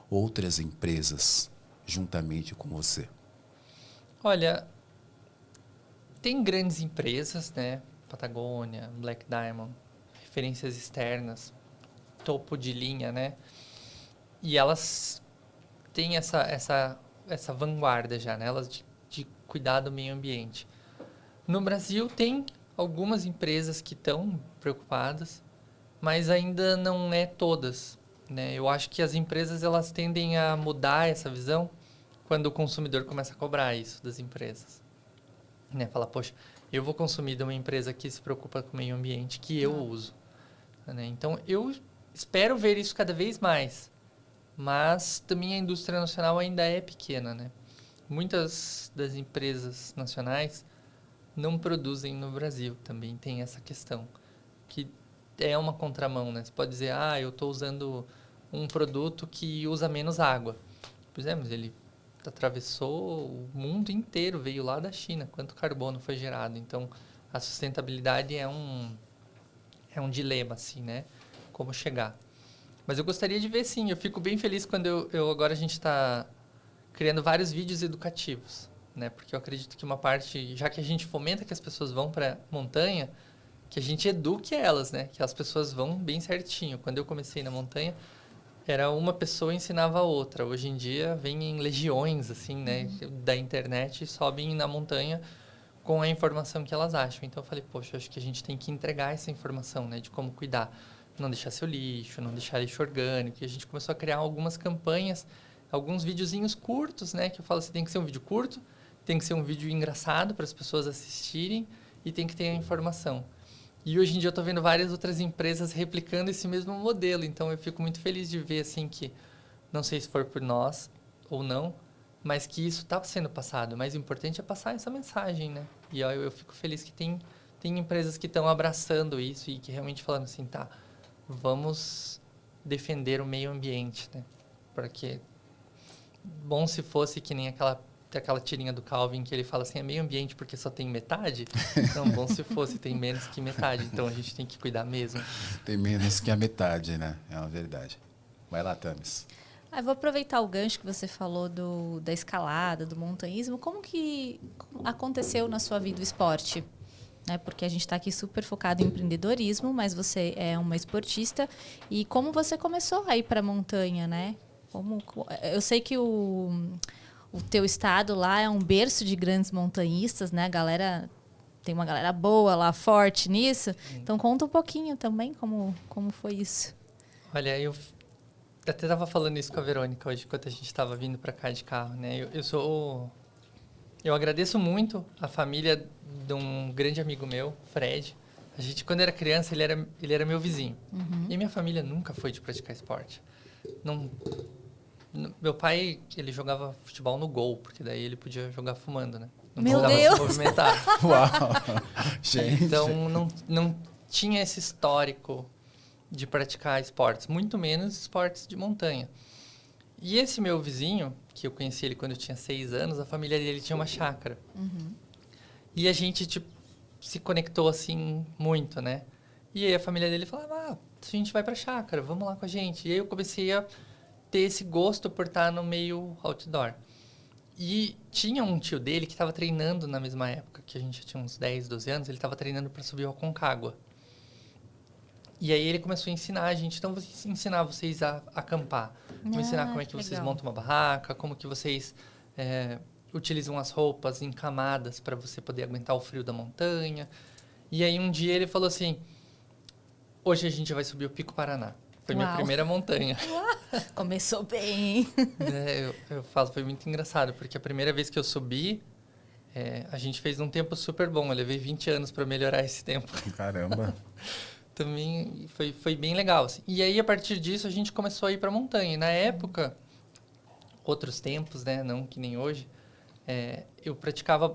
D: outras empresas juntamente com você?
E: Olha, tem grandes empresas, né? Patagônia, Black Diamond, referências externas, topo de linha, né? E elas têm essa vanguarda já, né? Elas de cuidar do meio ambiente. No Brasil tem algumas empresas que estão preocupadas, mas ainda não é todas, né? Eu acho que as empresas elas tendem a mudar essa visão quando o consumidor começa a cobrar isso das empresas, né? Fala, poxa, eu vou consumir de uma empresa que se preocupa com o meio ambiente que eu uso, né? Então eu espero ver isso cada vez mais, mas também a indústria nacional ainda é pequena, né? Muitas das empresas nacionais não produzem no Brasil, também tem essa questão, que é uma contramão, né? Você pode dizer, eu estou usando um produto que usa menos água. Pois é, mas ele atravessou o mundo inteiro, veio lá da China, quanto carbono foi gerado. Então, a sustentabilidade é um dilema, assim, né? Como chegar. Mas eu gostaria de ver, sim, eu fico bem feliz quando agora a gente está criando vários vídeos educativos, né? Porque eu acredito que uma parte, já que a gente fomenta que as pessoas vão para montanha, que a gente eduque elas, né? Que as pessoas vão bem certinho. Quando eu comecei na montanha, era uma pessoa ensinava a outra. Hoje em dia, vem em legiões, assim, né? Da internet e sobem na montanha com a informação que elas acham. Então, eu falei, poxa, acho que a gente tem que entregar essa informação, né? De como cuidar. Não deixar seu lixo, não deixar lixo orgânico. E a gente começou a criar algumas campanhas, alguns videozinhos curtos, né? Que eu falo assim, tem que ser um vídeo curto, tem que ser um vídeo engraçado para as pessoas assistirem e tem que ter a informação. E hoje em dia eu estou vendo várias outras empresas replicando esse mesmo modelo. Então eu fico muito feliz de ver assim que, não sei se for por nós ou não, mas que isso está sendo passado. O mais importante é passar essa mensagem, né? E eu fico feliz que tem empresas que estão abraçando isso e que realmente falando assim, tá, vamos defender o meio ambiente, né? Porque bom se fosse que nem aquela tirinha do Calvin que ele fala assim, é meio ambiente porque só tem metade? Não, bom se fosse, tem menos que metade. Então, a gente tem que cuidar mesmo.
D: Tem menos que a metade, né? É uma verdade. Vai lá, Thames.
F: Eu vou aproveitar o gancho que você falou da escalada, do montanhismo. Como que aconteceu na sua vida o esporte? Porque a gente está aqui super focado em empreendedorismo, mas você é uma esportista. E como você começou a ir para a montanha, né? Eu sei que o teu estado lá é um berço de grandes montanhistas, né? Tem uma galera boa lá, forte nisso. Então, conta um pouquinho também como foi isso.
E: Olha, eu até estava falando isso com a Verônica hoje, enquanto a gente estava vindo para cá de carro, né? Eu agradeço muito a família de um grande amigo meu, Fred. A gente, quando era criança, ele era meu vizinho. Uhum. E minha família nunca foi de praticar esporte. Meu pai, ele jogava futebol no gol, porque daí ele podia jogar fumando, né? Não
F: Meu Deus!
E: Se movimentar.
D: Uau! Gente!
E: Então, não tinha esse histórico de praticar esportes, muito menos esportes de montanha. E esse meu vizinho, que eu conheci ele quando eu tinha 6 anos, a família dele tinha uma chácara. Uhum. E a gente, se conectou, assim, muito, né? E aí a família dele falava, a gente vai pra chácara, vamos lá com a gente. E aí eu comecei a ter esse gosto por estar no meio outdoor. E tinha um tio dele que estava treinando na mesma época, que a gente tinha uns 10, 12 anos, ele estava treinando para subir o Aconcagua. E aí ele começou a ensinar a gente, então vou ensinar vocês a acampar. Vou ensinar como é que vocês montam uma barraca, como que vocês utilizam as roupas em camadas para você poder aguentar o frio da montanha. E aí um dia ele falou assim, hoje a gente vai subir o Pico Paraná. Foi minha primeira montanha.
F: Começou bem.
E: Eu falo, foi muito engraçado, porque a primeira vez que eu subi, a gente fez um tempo super bom. Eu levei 20 anos para melhorar esse tempo.
D: Caramba!
E: Também foi bem legal. Assim. E aí, a partir disso, a gente começou a ir para a montanha. E na época, outros tempos, né, não que nem hoje, eu praticava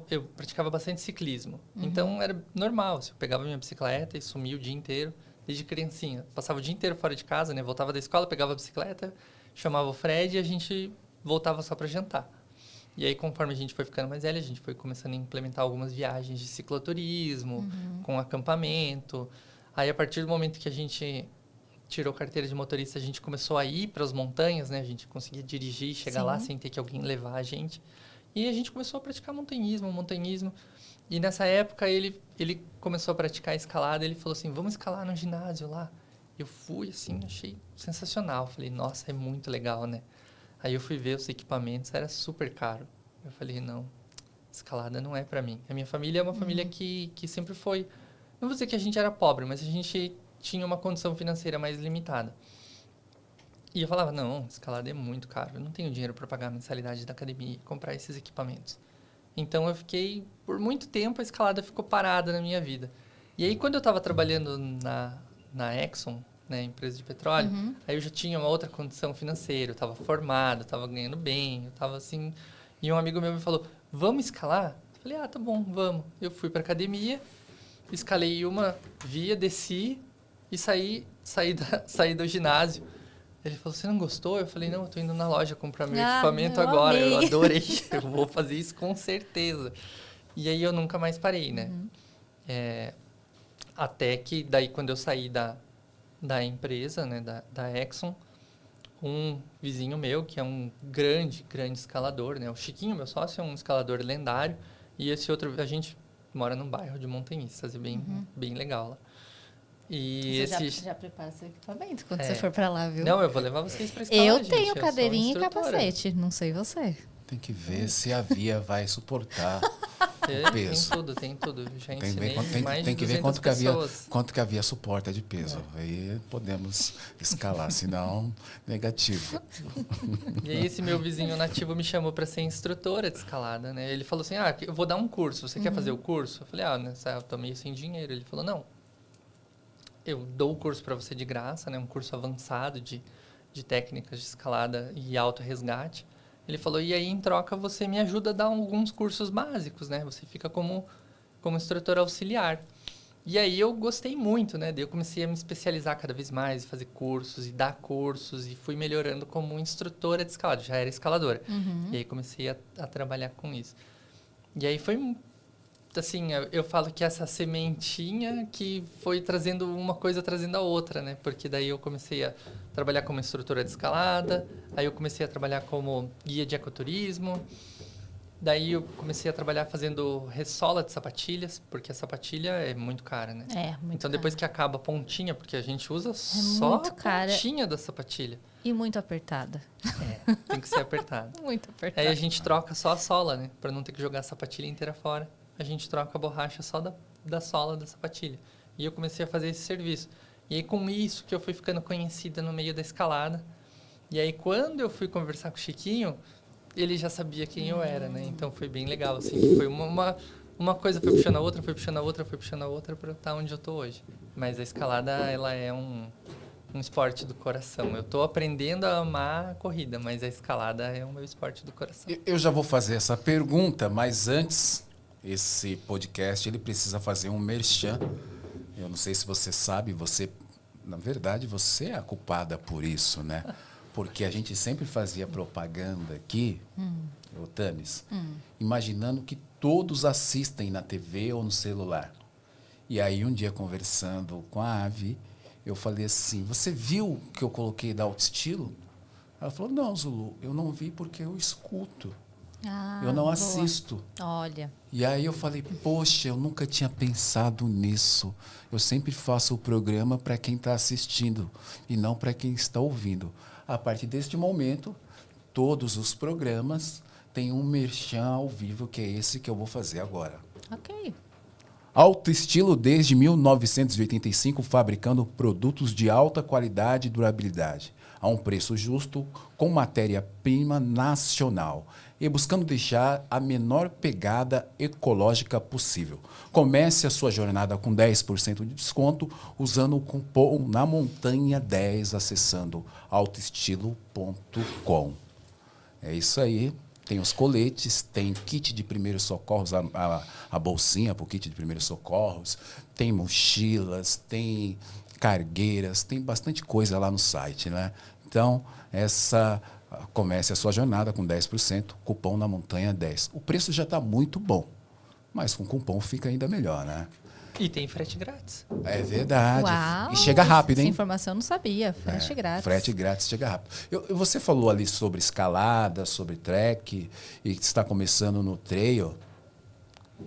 E: bastante ciclismo. Uhum. Então, era normal. Eu pegava minha bicicleta e sumia o dia inteiro. Desde criancinha. Passava o dia inteiro fora de casa, né? Voltava da escola, pegava a bicicleta, chamava o Fred e a gente voltava só para jantar. E aí, conforme a gente foi ficando mais velho, a gente foi começando a implementar algumas viagens de cicloturismo, com acampamento. Aí, a partir do momento que a gente tirou carteira de motorista, a gente começou a ir para as montanhas, né? A gente conseguia dirigir, chegar lá sem ter que alguém levar a gente. E a gente começou a praticar montanhismo. E nessa época, ele começou a praticar escalada. Ele falou assim, vamos escalar no ginásio lá. Eu fui, assim, achei sensacional. Falei, nossa, é muito legal, né? Aí eu fui ver os equipamentos, era super caro. Eu falei, não, escalada não é para mim. A minha família é uma família que sempre foi... Não vou dizer que a gente era pobre, mas a gente tinha uma condição financeira mais limitada. E eu falava, não, escalada é muito caro. Eu não tenho dinheiro para pagar a mensalidade da academia e comprar esses equipamentos. Então, eu fiquei... Por muito tempo, a escalada ficou parada na minha vida. E aí, quando eu estava trabalhando na Exxon, né, empresa de petróleo, aí eu já tinha uma outra condição financeira. Eu estava formado, estava ganhando bem, eu estava assim... E um amigo meu me falou, vamos escalar? Eu falei, tá bom, vamos. Eu fui para academia, escalei uma via, desci e saí do ginásio. Ele falou, você não gostou? Eu falei, não, eu tô indo na loja comprar meu equipamento agora.
F: Amei.
E: Eu adorei, eu vou fazer isso com certeza. E aí eu nunca mais parei, né? Até que daí quando eu saí da empresa, né, da Exxon, um vizinho meu, que é um grande escalador, né? O Chiquinho, meu sócio, é um escalador lendário. E esse outro, a gente mora num bairro de montanhistas, é bem legal lá. E
F: você já prepara seu equipamento quando você for pra lá, viu?
E: Não, eu vou levar vocês pra escalar,
F: Eu
E: gente.
F: tenho cadeirinha e capacete, não sei você.
D: Tem que ver se a via vai suportar o peso.
E: Tem tudo. Já
D: Tem
E: ensinei mais de
D: que ver
E: 200 pessoas.
D: quanto que a via suporta de peso. Aí podemos escalar, senão negativo.
E: E aí esse meu vizinho nativo me chamou para ser instrutora de escalada, né? Ele falou assim, eu vou dar um curso, você quer fazer o curso? Eu falei, eu tô meio sem dinheiro. Ele falou, não, eu dou o curso para você de graça, né? Um curso avançado de técnicas de escalada e auto-resgate. Ele falou, e aí, em troca, você me ajuda a dar alguns cursos básicos, né? Você fica como instrutor auxiliar. E aí eu gostei muito, né? Daí eu comecei a me especializar cada vez mais, fazer cursos e dar cursos, e fui melhorando como instrutora de escalada. Já era escaladora. E aí comecei a trabalhar com isso. E aí foi, assim, eu falo que essa sementinha que foi trazendo uma coisa, trazendo a outra, né? Porque daí eu comecei a trabalhar como instrutora de escalada, aí eu comecei a trabalhar como guia de ecoturismo, daí eu comecei a trabalhar fazendo ressola de sapatilhas, porque a sapatilha é muito cara, né?
F: Muito
E: então, depois que acaba a pontinha, porque a gente usa
F: só
E: a pontinha da sapatilha.
F: E muito apertada.
E: Tem que ser apertada.
F: Muito apertada.
E: Aí a gente troca só a sola, né? Pra não ter que jogar a sapatilha inteira fora. A gente troca a borracha só da sola da sapatilha. E eu comecei a fazer esse serviço. E aí, com isso, que eu fui ficando conhecida no meio da escalada. E aí, quando eu fui conversar com o Chiquinho, ele já sabia quem eu era, né? Então, foi bem legal, assim. Foi uma coisa foi puxando a outra, foi puxando a outra, foi puxando a outra para estar onde eu tô hoje. Mas a escalada, ela é um esporte do coração. Eu tô aprendendo a amar a corrida, mas a escalada é o meu esporte do coração.
D: Eu já vou fazer essa pergunta, mas antes, esse podcast, ele precisa fazer um merchan. Eu não sei se você sabe, na verdade, você é a culpada por isso, né? Porque a gente sempre fazia propaganda aqui, o Tamis, imaginando que todos assistem na TV ou no celular. E aí, um dia, conversando com a Avi, eu falei assim, você viu que eu coloquei da Autoestilo? Ela falou, não, Zulu, eu não vi porque eu escuto. Eu não assisto.
F: Olha.
D: E aí eu falei, poxa, eu nunca tinha pensado nisso. Eu sempre faço o programa para quem está assistindo e não para quem está ouvindo. A partir deste momento, todos os programas têm um merchan ao vivo, que é esse que eu vou fazer agora.
F: Ok.
D: Autoestilo desde 1985, fabricando produtos de alta qualidade e durabilidade, a um preço justo, com matéria-prima nacional e buscando deixar a menor pegada ecológica possível. Comece a sua jornada com 10% de desconto usando o cupom NAMONTANHA10 acessando autoestilo.com. É isso aí. Tem os coletes, tem kit de primeiros socorros, a bolsinha para o kit de primeiros socorros, tem mochilas, tem cargueiras, tem bastante coisa lá no site, né? Então, comece a sua jornada com 10%, cupom na Montanha 10. O preço já está muito bom, mas com cupom fica ainda melhor, né?
E: E tem frete grátis.
D: É verdade.
F: Uau,
D: e chega rápido, hein?
F: Essa informação eu não sabia. Frete grátis.
D: Frete grátis, chega rápido. Você falou ali sobre escalada, sobre trek, e está começando no trail.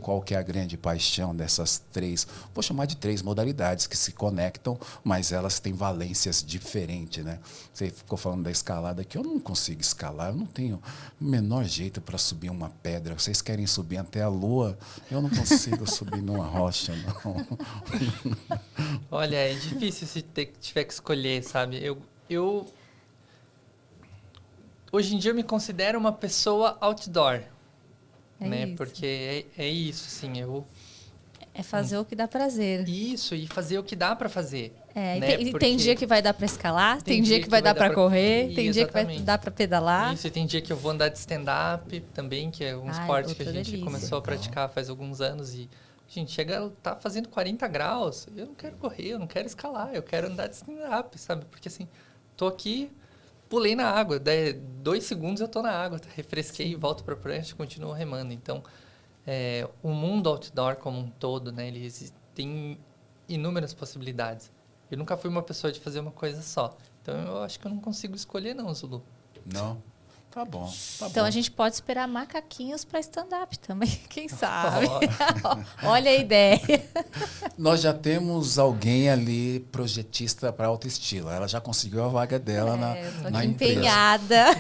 D: Qual que é a grande paixão dessas três? Vou chamar de três modalidades que se conectam, mas elas têm valências diferentes, né? Você ficou falando da escalada aqui. Eu não consigo escalar, eu não tenho o menor jeito para subir uma pedra. Vocês querem subir até a lua? Eu não consigo subir numa rocha, não.
E: Olha, é difícil se tiver que escolher, sabe? Eu hoje em dia eu me considero uma pessoa outdoor. Né?
F: Isso.
E: Porque é isso, assim,
F: É fazer o que dá prazer.
E: Isso, e fazer o que dá para fazer. Né?
F: Tem dia que vai dar para escalar, tem dia que vai dar para correr, tem dia que vai dar para pedalar.
E: Isso, e tem dia que eu vou andar de stand-up também, que é um esporte que a gente começou a praticar faz alguns anos. E a gente tá fazendo 40 graus, eu não quero correr, eu não quero escalar, eu quero andar de stand-up, sabe? Porque assim, tô aqui... Pulei na água, 2 segundos eu estou na água, refresquei, volto para a prancha e continuo remando. Então, o mundo outdoor como um todo, né, ele tem inúmeras possibilidades. Eu nunca fui uma pessoa de fazer uma coisa só. Então, eu acho que eu não consigo escolher não, Zulu.
D: Não? Tá bom.
F: Então, a gente pode esperar macaquinhos para stand-up também, quem sabe? Olha a ideia.
D: Nós já temos alguém ali, projetista para Autoestilo. Ela já conseguiu a vaga dela na
F: empenhada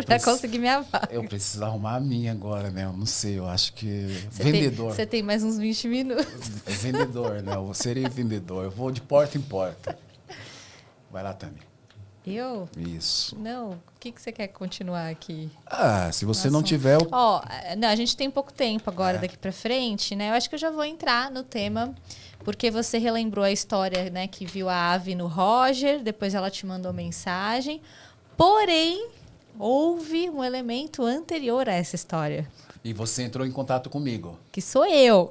F: para conseguir minha vaga.
D: Eu preciso arrumar a minha agora, né? Eu não sei, eu acho que... vendedor.
F: Você tem mais uns 20 minutos.
D: Vendedor, né? Eu serei vendedor. Eu vou de porta em porta. Vai lá, Tami.
F: Eu?
D: Isso.
F: Não, o que você quer continuar aqui?
D: Se você não tiver...
F: Não, a gente tem pouco tempo agora daqui pra frente, né? Eu acho que eu já vou entrar no tema, porque você relembrou a história, né? Que viu a ave no Roger, depois ela te mandou mensagem. Porém, houve um elemento anterior a essa história.
D: E você entrou em contato comigo.
F: Que sou eu.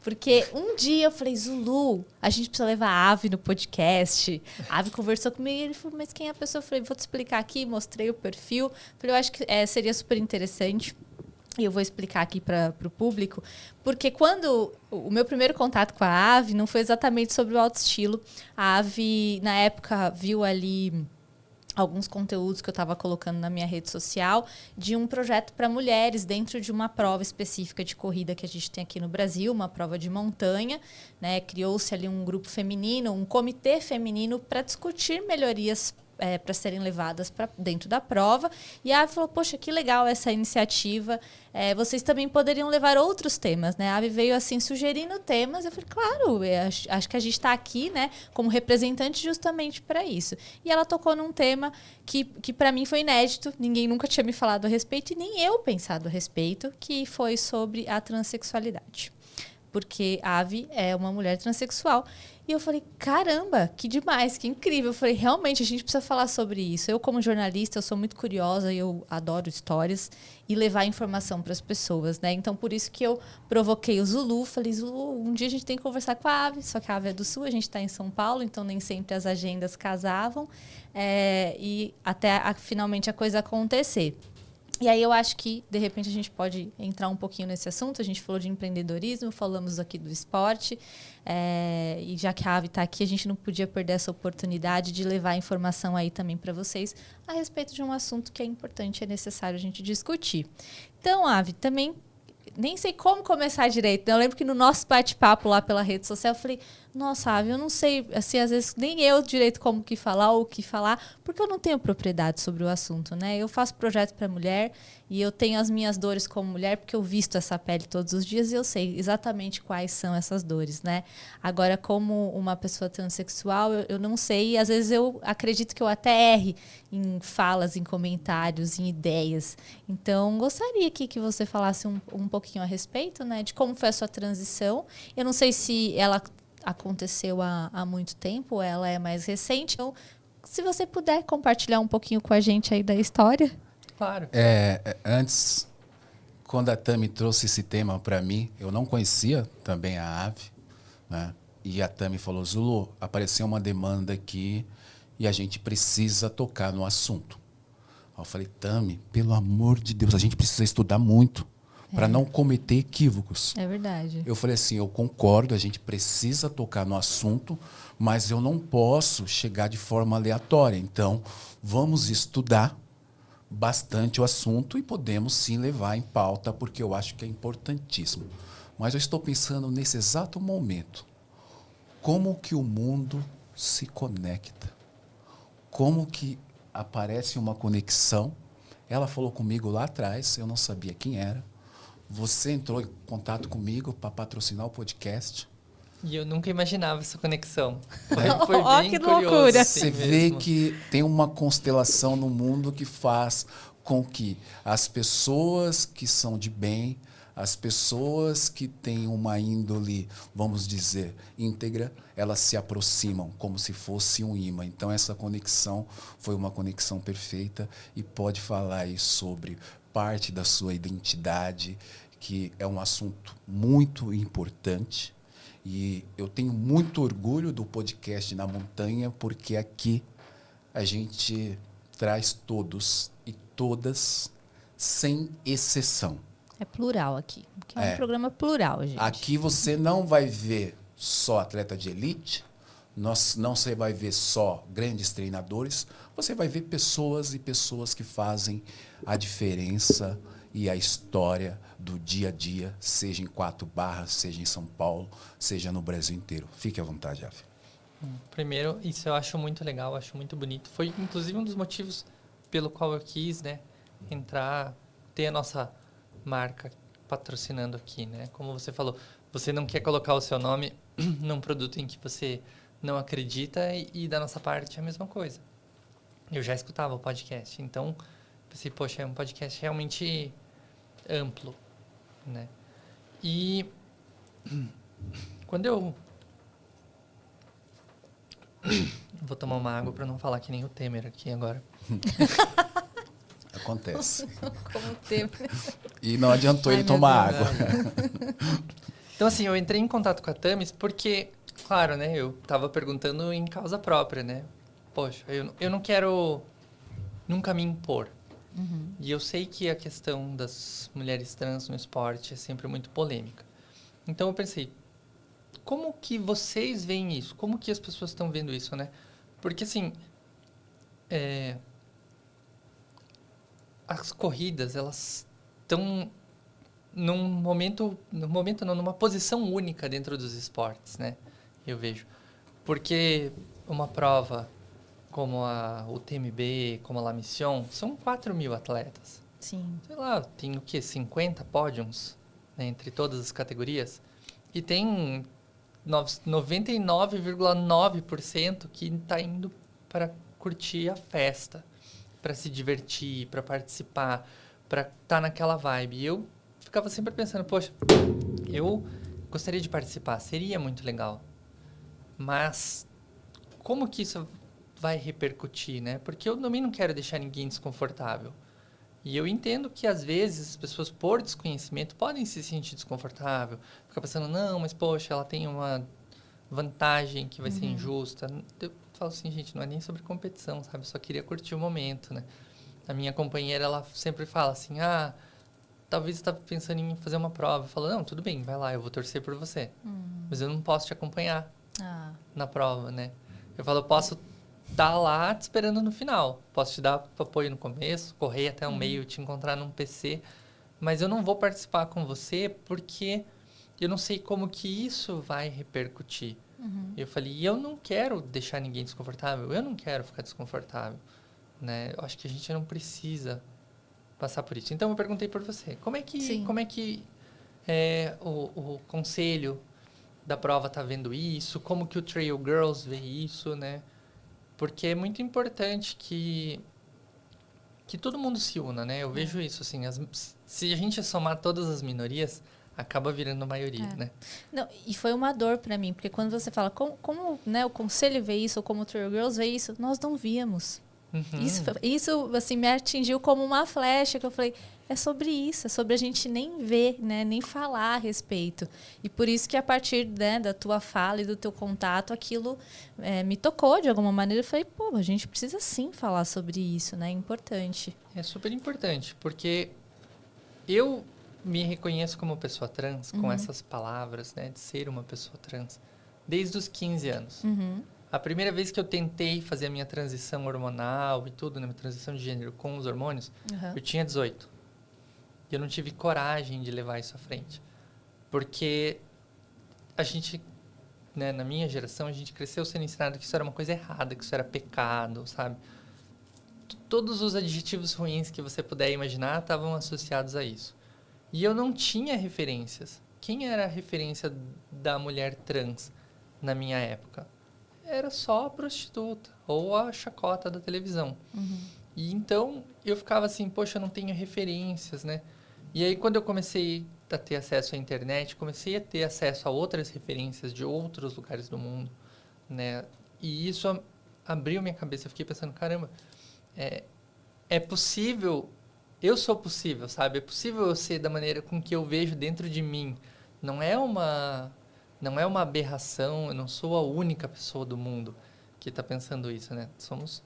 F: Porque um dia eu falei, Zulu, a gente precisa levar a Ave no podcast. A Ave conversou comigo e ele falou, mas quem é a pessoa? Eu falei, vou te explicar aqui, mostrei o perfil. Falei, eu acho que seria super interessante. E eu vou explicar aqui para o público. Porque quando o meu primeiro contato com a Ave não foi exatamente sobre o autoestilo. A Ave, na época, viu ali alguns conteúdos que eu estava colocando na minha rede social de um projeto para mulheres dentro de uma prova específica de corrida que a gente tem aqui no Brasil, uma prova de montanha, né? Criou-se ali um grupo feminino, um comitê feminino para discutir melhorias para serem levadas para dentro da prova. E a Ave falou, poxa, que legal essa iniciativa. Vocês também poderiam levar outros temas, né? A Ave veio assim sugerindo temas. Eu falei, claro, acho que a gente está aqui, né, como representante justamente para isso. E ela tocou num tema que para mim foi inédito. Ninguém nunca tinha me falado a respeito e nem eu pensado a respeito, que foi sobre a transexualidade. Porque a Ave é uma mulher transexual. E eu falei, caramba, que demais, que incrível. Eu falei, realmente, a gente precisa falar sobre isso. Eu, como jornalista, eu sou muito curiosa e eu adoro histórias e levar informação para as pessoas, né? Então, por isso que eu provoquei o Zulu. Falei, Zulu, um dia a gente tem que conversar com a Ave. Só que a Ave é do Sul, a gente está em São Paulo, então nem sempre as agendas casavam. E até finalmente a coisa acontecer. E aí eu acho que, de repente, a gente pode entrar um pouquinho nesse assunto. A gente falou de empreendedorismo, falamos aqui do esporte. E já que a Ave está aqui, a gente não podia perder essa oportunidade de levar informação aí também para vocês a respeito de um assunto que é importante, é necessário a gente discutir. Então, Ave, também nem sei como começar direito. Eu lembro que no nosso bate-papo lá pela rede social, eu falei, nossa, Ave, eu não sei, assim, às vezes nem eu direito como que falar ou o que falar, porque eu não tenho propriedade sobre o assunto, né? Eu faço projeto para mulher e eu tenho as minhas dores como mulher, porque eu visto essa pele todos os dias e eu sei exatamente quais são essas dores, né? Agora, como uma pessoa transexual, eu não sei, e às vezes eu acredito que eu até erre em falas, em comentários, em ideias. Então, gostaria aqui que você falasse um pouquinho a respeito, né, de como foi a sua transição. Eu não sei se ela aconteceu há muito tempo, ou ela é mais recente. Então, se você puder compartilhar um pouquinho com a gente aí da história.
E: Claro.
D: Antes, quando a Tami trouxe esse tema para mim, eu não conhecia também a Ave, né? E a Tami falou, Zulu, apareceu uma demanda aqui e a gente precisa tocar no assunto. Eu falei, Tami, pelo amor de Deus, a gente precisa estudar muito para não cometer equívocos.
F: É verdade.
D: Eu falei assim, eu concordo, a gente precisa tocar no assunto, mas eu não posso chegar de forma aleatória. Então, vamos estudar bastante o assunto e podemos sim levar em pauta, porque eu acho que é importantíssimo. Mas eu estou pensando nesse exato momento, como que o mundo se conecta? Como que aparece uma conexão? Ela falou comigo lá atrás, eu não sabia quem era. Você entrou em contato comigo para patrocinar o podcast.
E: E eu nunca imaginava essa conexão.
F: Foi bem que curioso, loucura.
D: Você vê que tem uma constelação no mundo que faz com que as pessoas que são de bem, as pessoas que têm uma índole, vamos dizer, íntegra, elas se aproximam como se fosse um imã. Então, essa conexão foi uma conexão perfeita e pode falar aí sobre parte da sua identidade, que é um assunto muito importante. E eu tenho muito orgulho do podcast Na Montanha, porque aqui a gente traz todos e todas, sem exceção.
F: É plural aqui, porque é um programa plural, gente.
D: Aqui você não vai ver só atleta de elite, não você vai ver só grandes treinadores, você vai ver pessoas e pessoas que fazem a diferença e a história do dia a dia, seja em 4 Barras, seja em São Paulo, seja no Brasil inteiro. Fique à vontade, Ave.
E: Primeiro, isso eu acho muito legal, acho muito bonito. Foi, inclusive, um dos motivos pelo qual eu quis, né, entrar, ter a nossa marca patrocinando aqui, né? Como você falou, você não quer colocar o seu nome num produto em que você não acredita e da nossa parte é a mesma coisa. eu já escutava o podcast. Então, pensei, poxa, é um podcast realmente amplo, né? E quando eu... Vou tomar uma água para não falar que nem o Temer aqui agora.
D: Acontece.
F: Como teve.
D: E não adiantou ele tomar água.
E: Então, assim, eu entrei em contato com a Thames porque, claro, né? Eu estava perguntando em causa própria, né? Poxa, eu não quero nunca me impor. E eu sei que a questão das mulheres trans no esporte é sempre muito polêmica. Então, eu pensei, como que vocês veem isso? Como que as pessoas estão vendo isso, né? Porque, assim, as corridas, elas estão numa posição única dentro dos esportes, né? Eu vejo. Porque uma prova como a UTMB, como a La Mission, são 4.000 atletas.
F: Sim.
E: Sei lá, tem o quê? 50 pódiums, né, entre todas as categorias. E tem 99,9% que está indo para curtir a festa, para se divertir, para participar, para estar naquela vibe. E eu ficava sempre pensando, poxa, eu gostaria de participar, seria muito legal. Mas como que isso vai repercutir, né? Porque eu também não quero deixar ninguém desconfortável. E eu entendo que, às vezes, as pessoas, por desconhecimento, podem se sentir desconfortável. Ficar pensando, não, mas, poxa, ela tem uma vantagem que vai ser injusta. Eu falo assim, gente, não é nem sobre competição, sabe? Eu só queria curtir o momento, né? A minha companheira, ela sempre fala assim, talvez você está pensando em fazer uma prova. Eu falo, não, tudo bem, vai lá, eu vou torcer por você. Mas eu não posso te acompanhar na prova, né? Eu falo, eu posso estar lá te esperando no final. Posso te dar apoio no começo, correr até o meio, te encontrar num PC. Mas eu não vou participar com você porque eu não sei como que isso vai repercutir. Eu falei, e eu não quero deixar ninguém desconfortável. Eu não quero ficar desconfortável, né? Eu acho que a gente não precisa passar por isso. Então, eu perguntei por você. Como é que o conselho da prova está vendo isso? Como que o Trail Girls vê isso, né? Porque é muito importante que todo mundo se una, né? Eu vejo isso, assim, se a gente somar todas as minorias, acaba virando a maioria, né?
F: Não, e foi uma dor para mim, porque quando você fala como né, o conselho vê isso, ou como o Trail Girls vê isso, nós não víamos. Isso assim, me atingiu como uma flecha, que eu falei, é sobre isso, é sobre a gente nem ver, né, nem falar a respeito. E por isso que a partir, né, da tua fala e do teu contato, aquilo me tocou de alguma maneira. Eu falei, pô, a gente precisa sim falar sobre isso, né? É importante.
E: É super importante, porque eu me reconheço como pessoa trans, com essas palavras, né, de ser uma pessoa trans, desde os 15 anos. A primeira vez que eu tentei fazer a minha transição hormonal e tudo, né, minha transição de gênero com os hormônios, eu tinha 18. E eu não tive coragem de levar isso à frente. Porque a gente, né, na minha geração, a gente cresceu sendo ensinado que isso era uma coisa errada, que isso era pecado, sabe? Todos os adjetivos ruins que você puder imaginar estavam associados a isso. E eu não tinha referências. Quem era a referência da mulher trans na minha época? Era só a prostituta ou a chacota da televisão. E então eu ficava assim, poxa, eu não tenho referências, né? E aí quando eu comecei a ter acesso à internet, comecei a ter acesso a outras referências de outros lugares do mundo, né? E isso abriu minha cabeça. Eu fiquei pensando, caramba, é possível, eu sou possível, sabe? É possível eu ser da maneira com que eu vejo dentro de mim. Não é uma aberração, eu não sou a única pessoa do mundo que está pensando isso, né? Somos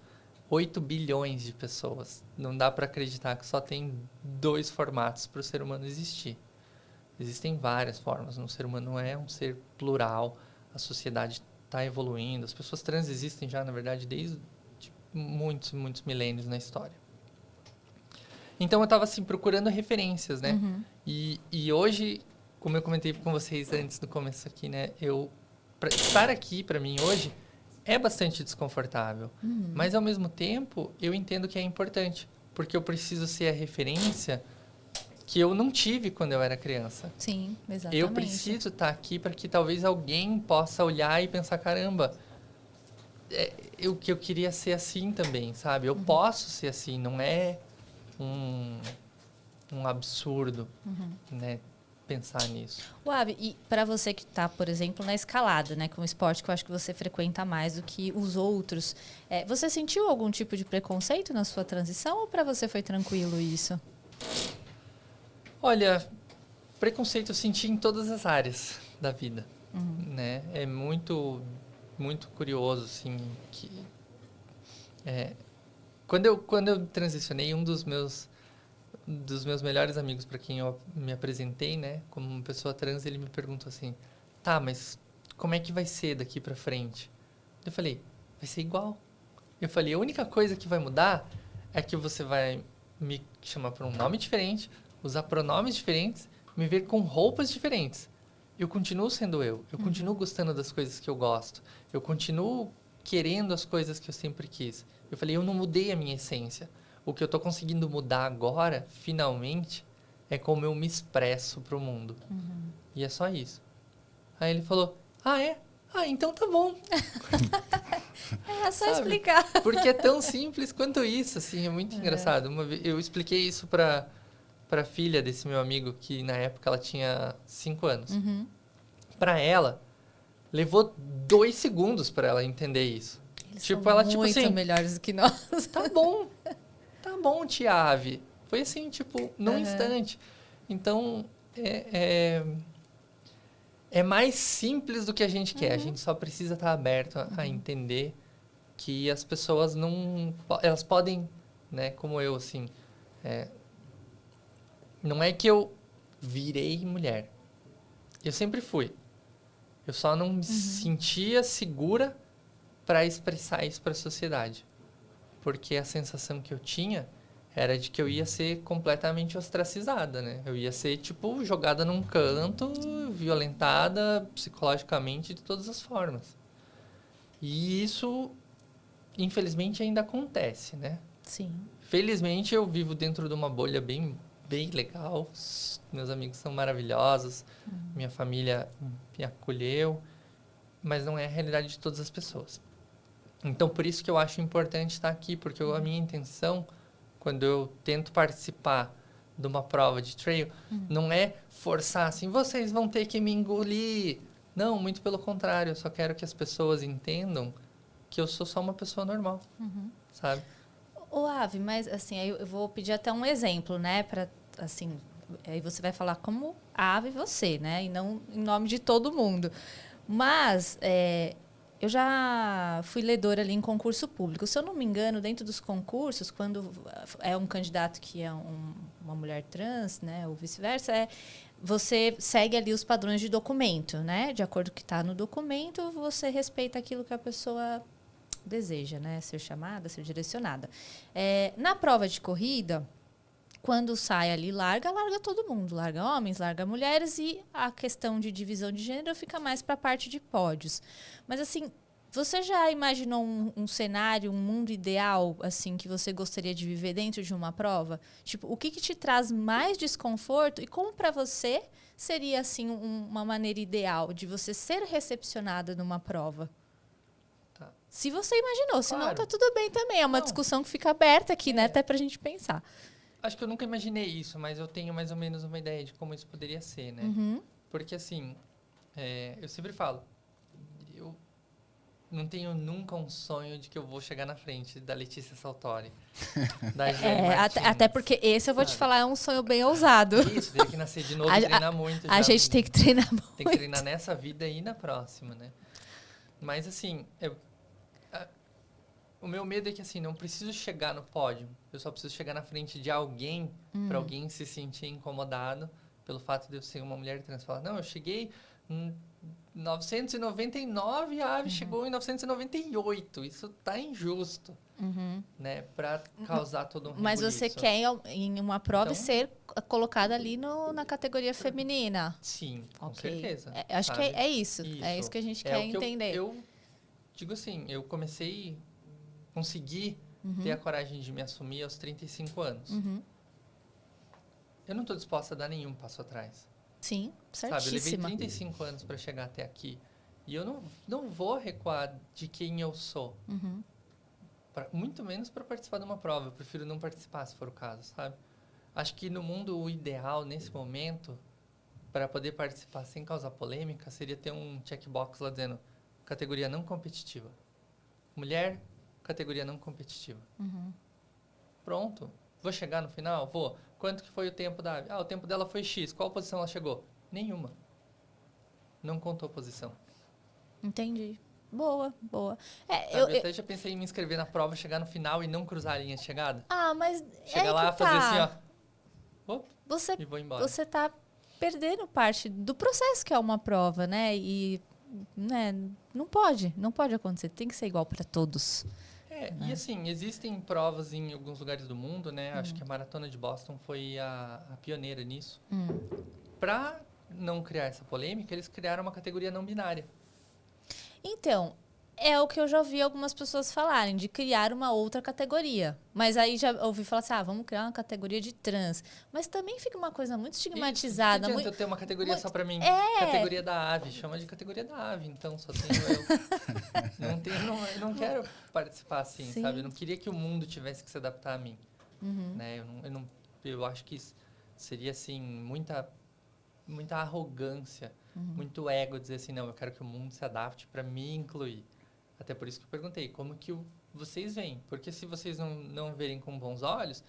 E: 8 bilhões de pessoas. Não dá para acreditar que só tem 2 formatos para o ser humano existir. Existem várias formas. O ser humano é um ser plural, a sociedade está evoluindo, as pessoas trans existem já, na verdade, desde muitos, muitos milênios na história. Então, eu estava assim, procurando referências, né? E hoje, como eu comentei com vocês antes do começo aqui, né? Estar aqui, para mim, hoje, é bastante desconfortável. Mas, ao mesmo tempo, eu entendo que é importante. Porque eu preciso ser a referência que eu não tive quando eu era criança.
F: Sim, exatamente.
E: Eu preciso estar aqui para que talvez alguém possa olhar e pensar, caramba, o que eu queria ser assim também, sabe? Eu posso ser assim, não é um absurdo, né? Pensar nisso.
F: Avi, e para você que está, por exemplo, na escalada, né, que é um esporte que eu acho que você frequenta mais do que os outros, você sentiu algum tipo de preconceito na sua transição ou para você foi tranquilo isso?
E: Olha, preconceito eu senti em todas as áreas da vida, né? É muito, muito curioso, assim, que quando eu transicionei, um dos meus melhores amigos para quem eu me apresentei, né, como uma pessoa trans, ele me perguntou assim, tá, mas como é que vai ser daqui para frente? Eu falei, vai ser igual. Eu falei, a única coisa que vai mudar é que você vai me chamar por um nome diferente, usar pronomes diferentes, me ver com roupas diferentes. Eu continuo sendo eu continuo gostando das coisas que eu gosto, eu continuo querendo as coisas que eu sempre quis. Eu falei, eu não mudei a minha essência. O que eu tô conseguindo mudar agora, finalmente, é como eu me expresso pro mundo. E é só isso. Aí ele falou, é? Então tá bom.
F: É só explicar.
E: Porque é tão simples quanto isso, assim, é muito engraçado. Uma vez, eu expliquei isso pra filha desse meu amigo, que na época ela tinha 5 anos. Pra ela, levou 2 segundos pra ela entender isso.
F: Eles
E: tipo,
F: são
E: ela,
F: muito
E: tipo assim,
F: melhores do que nós.
E: Tá bom, tia Ave. Foi assim, tipo, num instante. Então, é mais simples do que a gente quer. A gente só precisa estar aberto a entender que as pessoas não... Elas podem, né, como eu, assim... não é que eu virei mulher. Eu sempre fui. Eu só não me sentia segura para expressar isso para a sociedade. Porque a sensação que eu tinha era de que eu ia ser completamente ostracizada, né? Eu ia ser, tipo, jogada num canto, violentada psicologicamente de todas as formas. E isso, infelizmente, ainda acontece, né?
F: Sim.
E: Felizmente, eu vivo dentro de uma bolha bem legal. Meus amigos são maravilhosos. Minha família me acolheu. Mas não é a realidade de todas as pessoas. Então, por isso que eu acho importante estar aqui, porque a minha intenção, quando eu tento participar de uma prova de trail, não é forçar assim, vocês vão ter que me engolir. Não, muito pelo contrário, eu só quero que as pessoas entendam que eu sou só uma pessoa normal, sabe?
F: Ave, mas assim, aí eu vou pedir até um exemplo, né, para assim, aí você vai falar como Ave você, né, e não em nome de todo mundo. Mas eu já fui ledora ali em concurso público. Se eu não me engano, dentro dos concursos, quando é um candidato que é uma mulher trans, né, ou vice-versa, você segue ali os padrões de documento, né? De acordo com o que está no documento, você respeita aquilo que a pessoa deseja, né? Ser chamada, ser direcionada. Na prova de corrida, quando sai ali, larga todo mundo. Larga homens, larga mulheres e a questão de divisão de gênero fica mais para a parte de pódios. Mas, assim, você já imaginou um cenário, um mundo ideal, assim, que você gostaria de viver dentro de uma prova? Tipo, o que te traz mais desconforto e como para você seria, assim, uma maneira ideal de você ser recepcionada numa prova?
E: Tá.
F: Se você imaginou, senão
E: Claro.
F: tá tudo bem também. É uma discussão que fica aberta aqui, né? Até pra gente pensar.
E: Acho que eu nunca imaginei isso, mas eu tenho mais ou menos uma ideia de como isso poderia ser, né? Porque, assim, eu sempre falo, eu não tenho nunca um sonho de que eu vou chegar na frente da Letícia Saltori, da Jane Martins,
F: até porque esse eu vou te falar, é um sonho bem ousado.
E: Isso, tem que nascer de novo e treinar muito.
F: A gente tem que treinar muito.
E: Tem que treinar nessa vida e na próxima, né? Mas, assim, o meu medo é que, assim, não preciso chegar no pódio. Eu só preciso chegar na frente de alguém, para alguém se sentir incomodado pelo fato de eu ser uma mulher trans. Falar, não, eu cheguei em 999 e a Ave chegou em 998. Isso tá injusto, né? Para causar todo um
F: Mas
E: rebuliço.
F: você quer, em uma prova, ser colocada ali na categoria feminina.
E: Sim, com
F: Ok.
E: certeza.
F: Acho que
E: sabe?
F: é isso. É isso que a gente quer
E: o que
F: entender.
E: Eu digo assim, eu consegui ter a coragem de me assumir aos 35 anos. Eu não estou disposta a dar nenhum passo atrás.
F: Sim,
E: Sabe? Eu levei
F: certíssima.
E: 35 anos para chegar até aqui. E eu não vou recuar de quem eu sou. Muito menos para participar de uma prova. Eu prefiro não participar, se for o caso, sabe? Acho que no mundo o ideal, nesse momento, para poder participar sem causar polêmica, seria ter um checkbox lá dizendo categoria não competitiva. Mulher, categoria não competitiva. Pronto. Vou chegar no final? Vou. Quanto que foi o tempo da Ave? O tempo dela foi X. Qual posição ela chegou? Nenhuma. Não contou posição.
F: Entendi. Boa.
E: Eu até já pensei em me inscrever na prova, chegar no final e não cruzar a linha de chegada.
F: Mas
E: chegar lá, fazer assim, ó. E vou embora.
F: Você tá perdendo parte do processo que é uma prova, né? E não pode acontecer. Tem que ser igual para todos.
E: E assim, existem provas em alguns lugares do mundo, né? Acho que a Maratona de Boston foi a pioneira nisso. Para não criar essa polêmica, eles criaram uma categoria não binária.
F: Então, é o que eu já ouvi algumas pessoas falarem, de criar uma outra categoria. Mas aí já ouvi falar assim, vamos criar uma categoria de trans. Mas também fica uma coisa muito estigmatizada.
E: Não adianta eu ter uma categoria só pra mim. Categoria da ave. Chama de categoria da ave, então só tenho eu. não quero participar assim, sabe? Eu não queria que o mundo tivesse que se adaptar a mim. Né? Eu acho que seria, assim, muita arrogância, muito ego dizer assim, não, eu quero que o mundo se adapte para me incluir. Até por isso que eu perguntei, como que vocês veem? Porque se vocês não verem com bons olhos,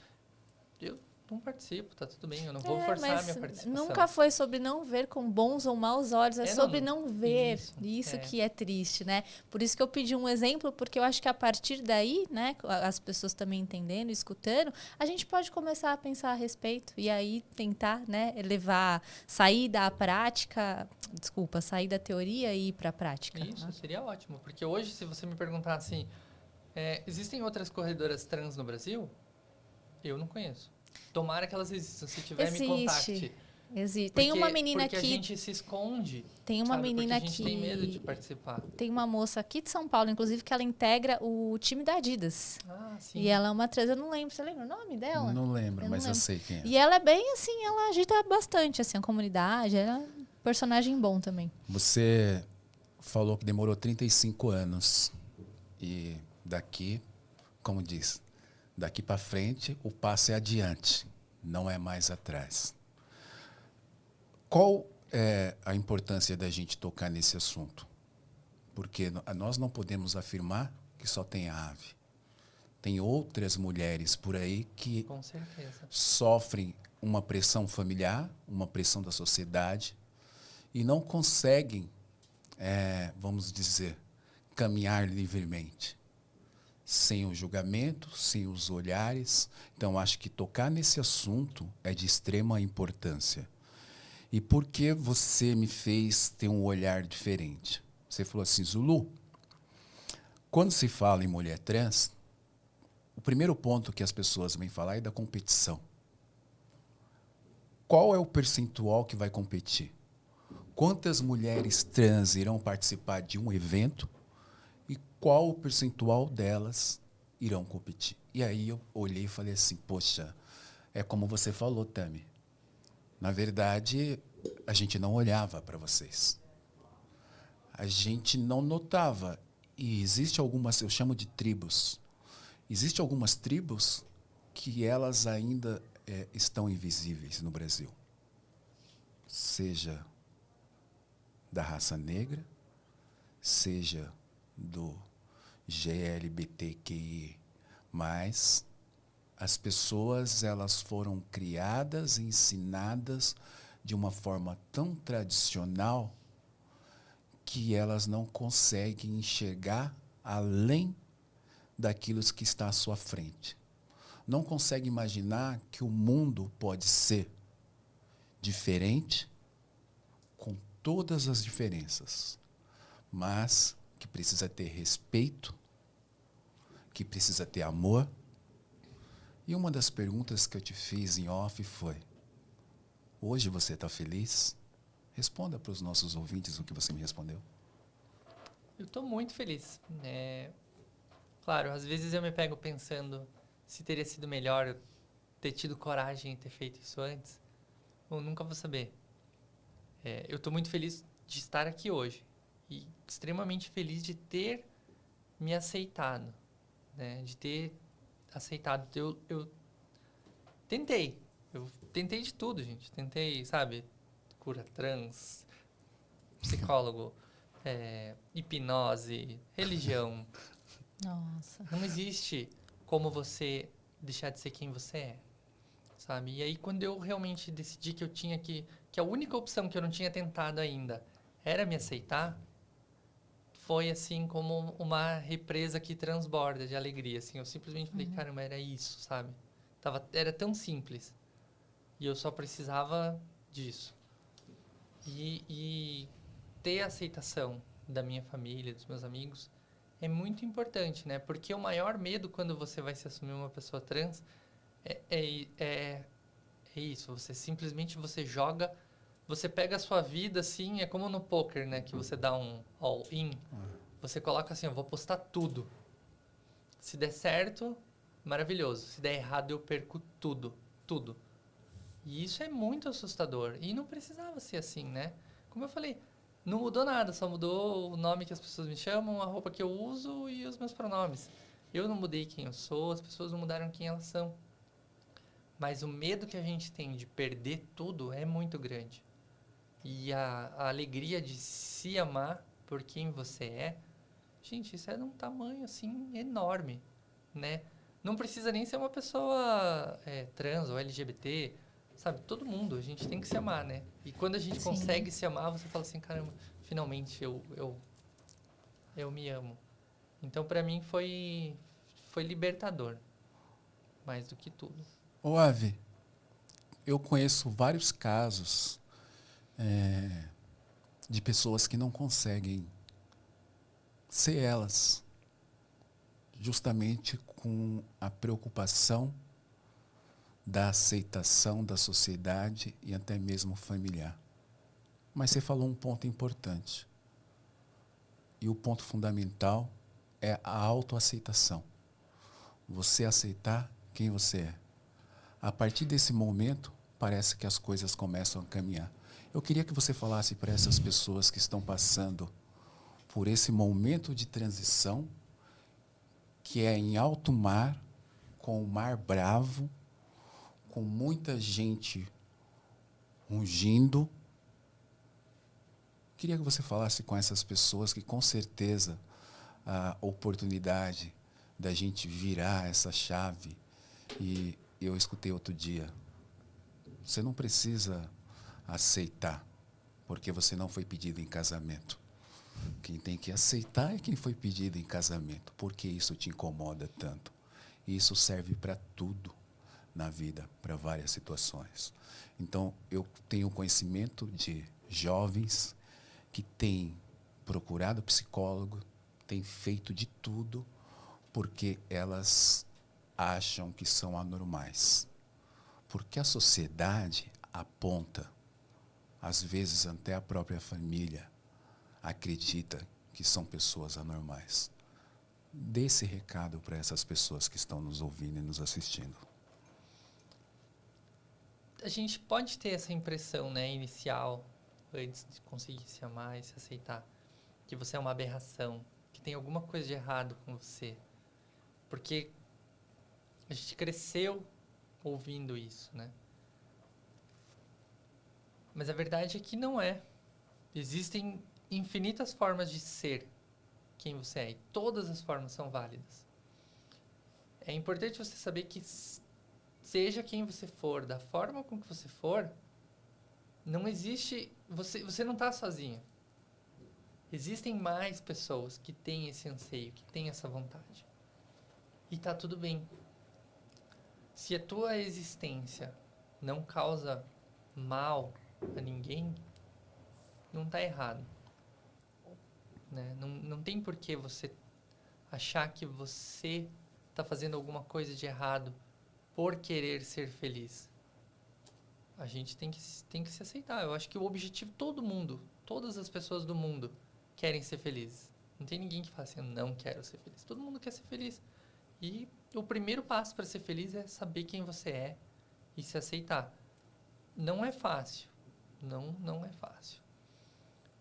E: eu não participo, tá tudo bem, eu não vou forçar a minha participação.
F: Nunca foi sobre não ver com bons ou maus olhos, sobre não ver. Isso que é triste, né? Por isso que eu pedi um exemplo, porque eu acho que a partir daí, né, as pessoas também entendendo, escutando, a gente pode começar a pensar a respeito e aí tentar, né, sair da teoria e ir para a prática.
E: Isso, seria ótimo, porque hoje, se você me perguntar assim, existem outras corredoras trans no Brasil? Eu não conheço. Tomara que elas existam. Se tiver, me contacte.
F: Existe. Tem uma menina aqui.
E: Porque a gente se esconde.
F: Tem uma menina aqui.
E: A gente tem medo de participar.
F: Tem uma moça aqui de São Paulo, inclusive, que ela integra o time da Adidas.
E: Sim.
F: E ela é uma trans. Eu não lembro. Você lembra o nome dela?
C: Não lembro, mas eu sei quem é.
F: E ela é bem assim, ela agita bastante assim, a comunidade. Ela é um personagem bom também.
C: Você falou que demorou 35 anos. E daqui, como diz, daqui para frente, o passo é adiante, não é mais atrás. Qual é a importância da gente tocar nesse assunto? Porque nós não podemos afirmar que só tem a Ave. Tem outras mulheres por aí que
E: com certeza
C: sofrem uma pressão familiar, uma pressão da sociedade e não conseguem, vamos dizer, caminhar livremente. Sem o julgamento, sem os olhares. Então, acho que tocar nesse assunto é de extrema importância. E por que você me fez ter um olhar diferente? Você falou assim, Zulu, quando se fala em mulher trans, o primeiro ponto que as pessoas vêm falar é da competição. Qual é o percentual que vai competir? Quantas mulheres trans irão participar de um evento? E qual o percentual delas irão competir? E aí eu olhei e falei assim, poxa, é como você falou, Tami. Na verdade, a gente não olhava para vocês. A gente não notava. E existe algumas, eu chamo de tribos. Existem algumas tribos que elas ainda estão invisíveis no Brasil. Seja da raça negra, seja do GLBTQI+, mas as pessoas elas foram criadas, ensinadas de uma forma tão tradicional que elas não conseguem enxergar além daquilo que está à sua frente. Não conseguem imaginar que o mundo pode ser diferente, com todas as diferenças, mas que precisa ter respeito, que precisa ter amor. E uma das perguntas que eu te fiz em off foi, hoje você está feliz? Responda para os nossos ouvintes o que você me respondeu.
E: Eu estou muito feliz. Claro, às vezes eu me pego pensando se teria sido melhor eu ter tido coragem de ter feito isso antes. Eu nunca vou saber. Eu estou muito feliz de estar aqui hoje. e extremamente feliz de ter me aceitado, né? De ter aceitado. Eu tentei de tudo, gente. Tentei, sabe, cura trans, psicólogo, hipnose, religião.
F: Nossa.
E: Não existe como você deixar de ser quem você é, sabe? E aí, quando eu realmente decidi que eu tinha que a única opção que eu não tinha tentado ainda era me aceitar, foi assim como uma represa que transborda de alegria, assim. Eu simplesmente falei, caramba, era isso, sabe? Era tão simples. E eu só precisava disso. E ter a aceitação da minha família, dos meus amigos, é muito importante, né? Porque o maior medo quando você vai se assumir uma pessoa trans é isso. Você simplesmente joga, você pega a sua vida assim, é como no poker, né? Que você dá um all-in. Você coloca assim, eu vou postar tudo. Se der certo, maravilhoso. Se der errado, eu perco tudo. Tudo. E isso é muito assustador. E não precisava ser assim, né? Como eu falei, não mudou nada. Só mudou o nome que as pessoas me chamam, a roupa que eu uso e os meus pronomes. Eu não mudei quem eu sou, as pessoas não mudaram quem elas são. Mas o medo que a gente tem de perder tudo é muito grande. E a alegria de se amar por quem você é, gente, isso é de um tamanho, assim, enorme, né? Não precisa nem ser uma pessoa trans ou LGBT, sabe? Todo mundo, a gente tem que se amar, né? E quando a gente consegue se amar, você fala assim, caramba, finalmente eu me amo. Então, pra mim, foi libertador, mais do que tudo.
D: Ô, Ave, eu conheço vários casos de pessoas que não conseguem ser elas, justamente com a preocupação da aceitação da sociedade e até mesmo familiar. Mas você falou um ponto importante. E o ponto fundamental é a autoaceitação. Você aceitar quem você é. A partir desse momento, parece que as coisas começam a caminhar. Eu queria que você falasse para essas pessoas que estão passando por esse momento de transição, que é em alto mar, com o mar bravo, com muita gente rugindo. Queria que você falasse com essas pessoas que, com certeza, a oportunidade da gente virar essa chave. E eu escutei outro dia, você não precisa aceitar, porque você não foi pedido em casamento. Quem tem que aceitar é quem foi pedido em casamento. Por que isso te incomoda tanto? E isso serve para tudo na vida, para várias situações. Então, eu tenho conhecimento de jovens que têm procurado psicólogo, têm feito de tudo, porque elas acham que são anormais. Porque a sociedade aponta, às vezes até a própria família acredita que são pessoas anormais. Dê esse recado para essas pessoas que estão nos ouvindo e nos assistindo.
E: A gente pode ter essa impressão, né, inicial, antes de conseguir se amar e se aceitar, que você é uma aberração, que tem alguma coisa de errado com você. Porque a gente cresceu ouvindo isso, né? Mas a verdade é que não é. Existem infinitas formas de ser quem você é, e todas as formas são válidas. É importante você saber que, seja quem você for, da forma com que você for, não existe... Você não está sozinho. Existem mais pessoas que têm esse anseio, que têm essa vontade. E tá tudo bem. Se a tua existência não causa mal a ninguém, não tá errado. Né? Não tem por que você achar que você tá fazendo alguma coisa de errado por querer ser feliz. A gente tem que se aceitar. Eu acho que o objetivo, todo mundo, todas as pessoas do mundo querem ser felizes. Não tem ninguém que fala assim, eu não quero ser feliz. Todo mundo quer ser feliz. E o primeiro passo para ser feliz é saber quem você é e se aceitar. Não é fácil. Não é fácil.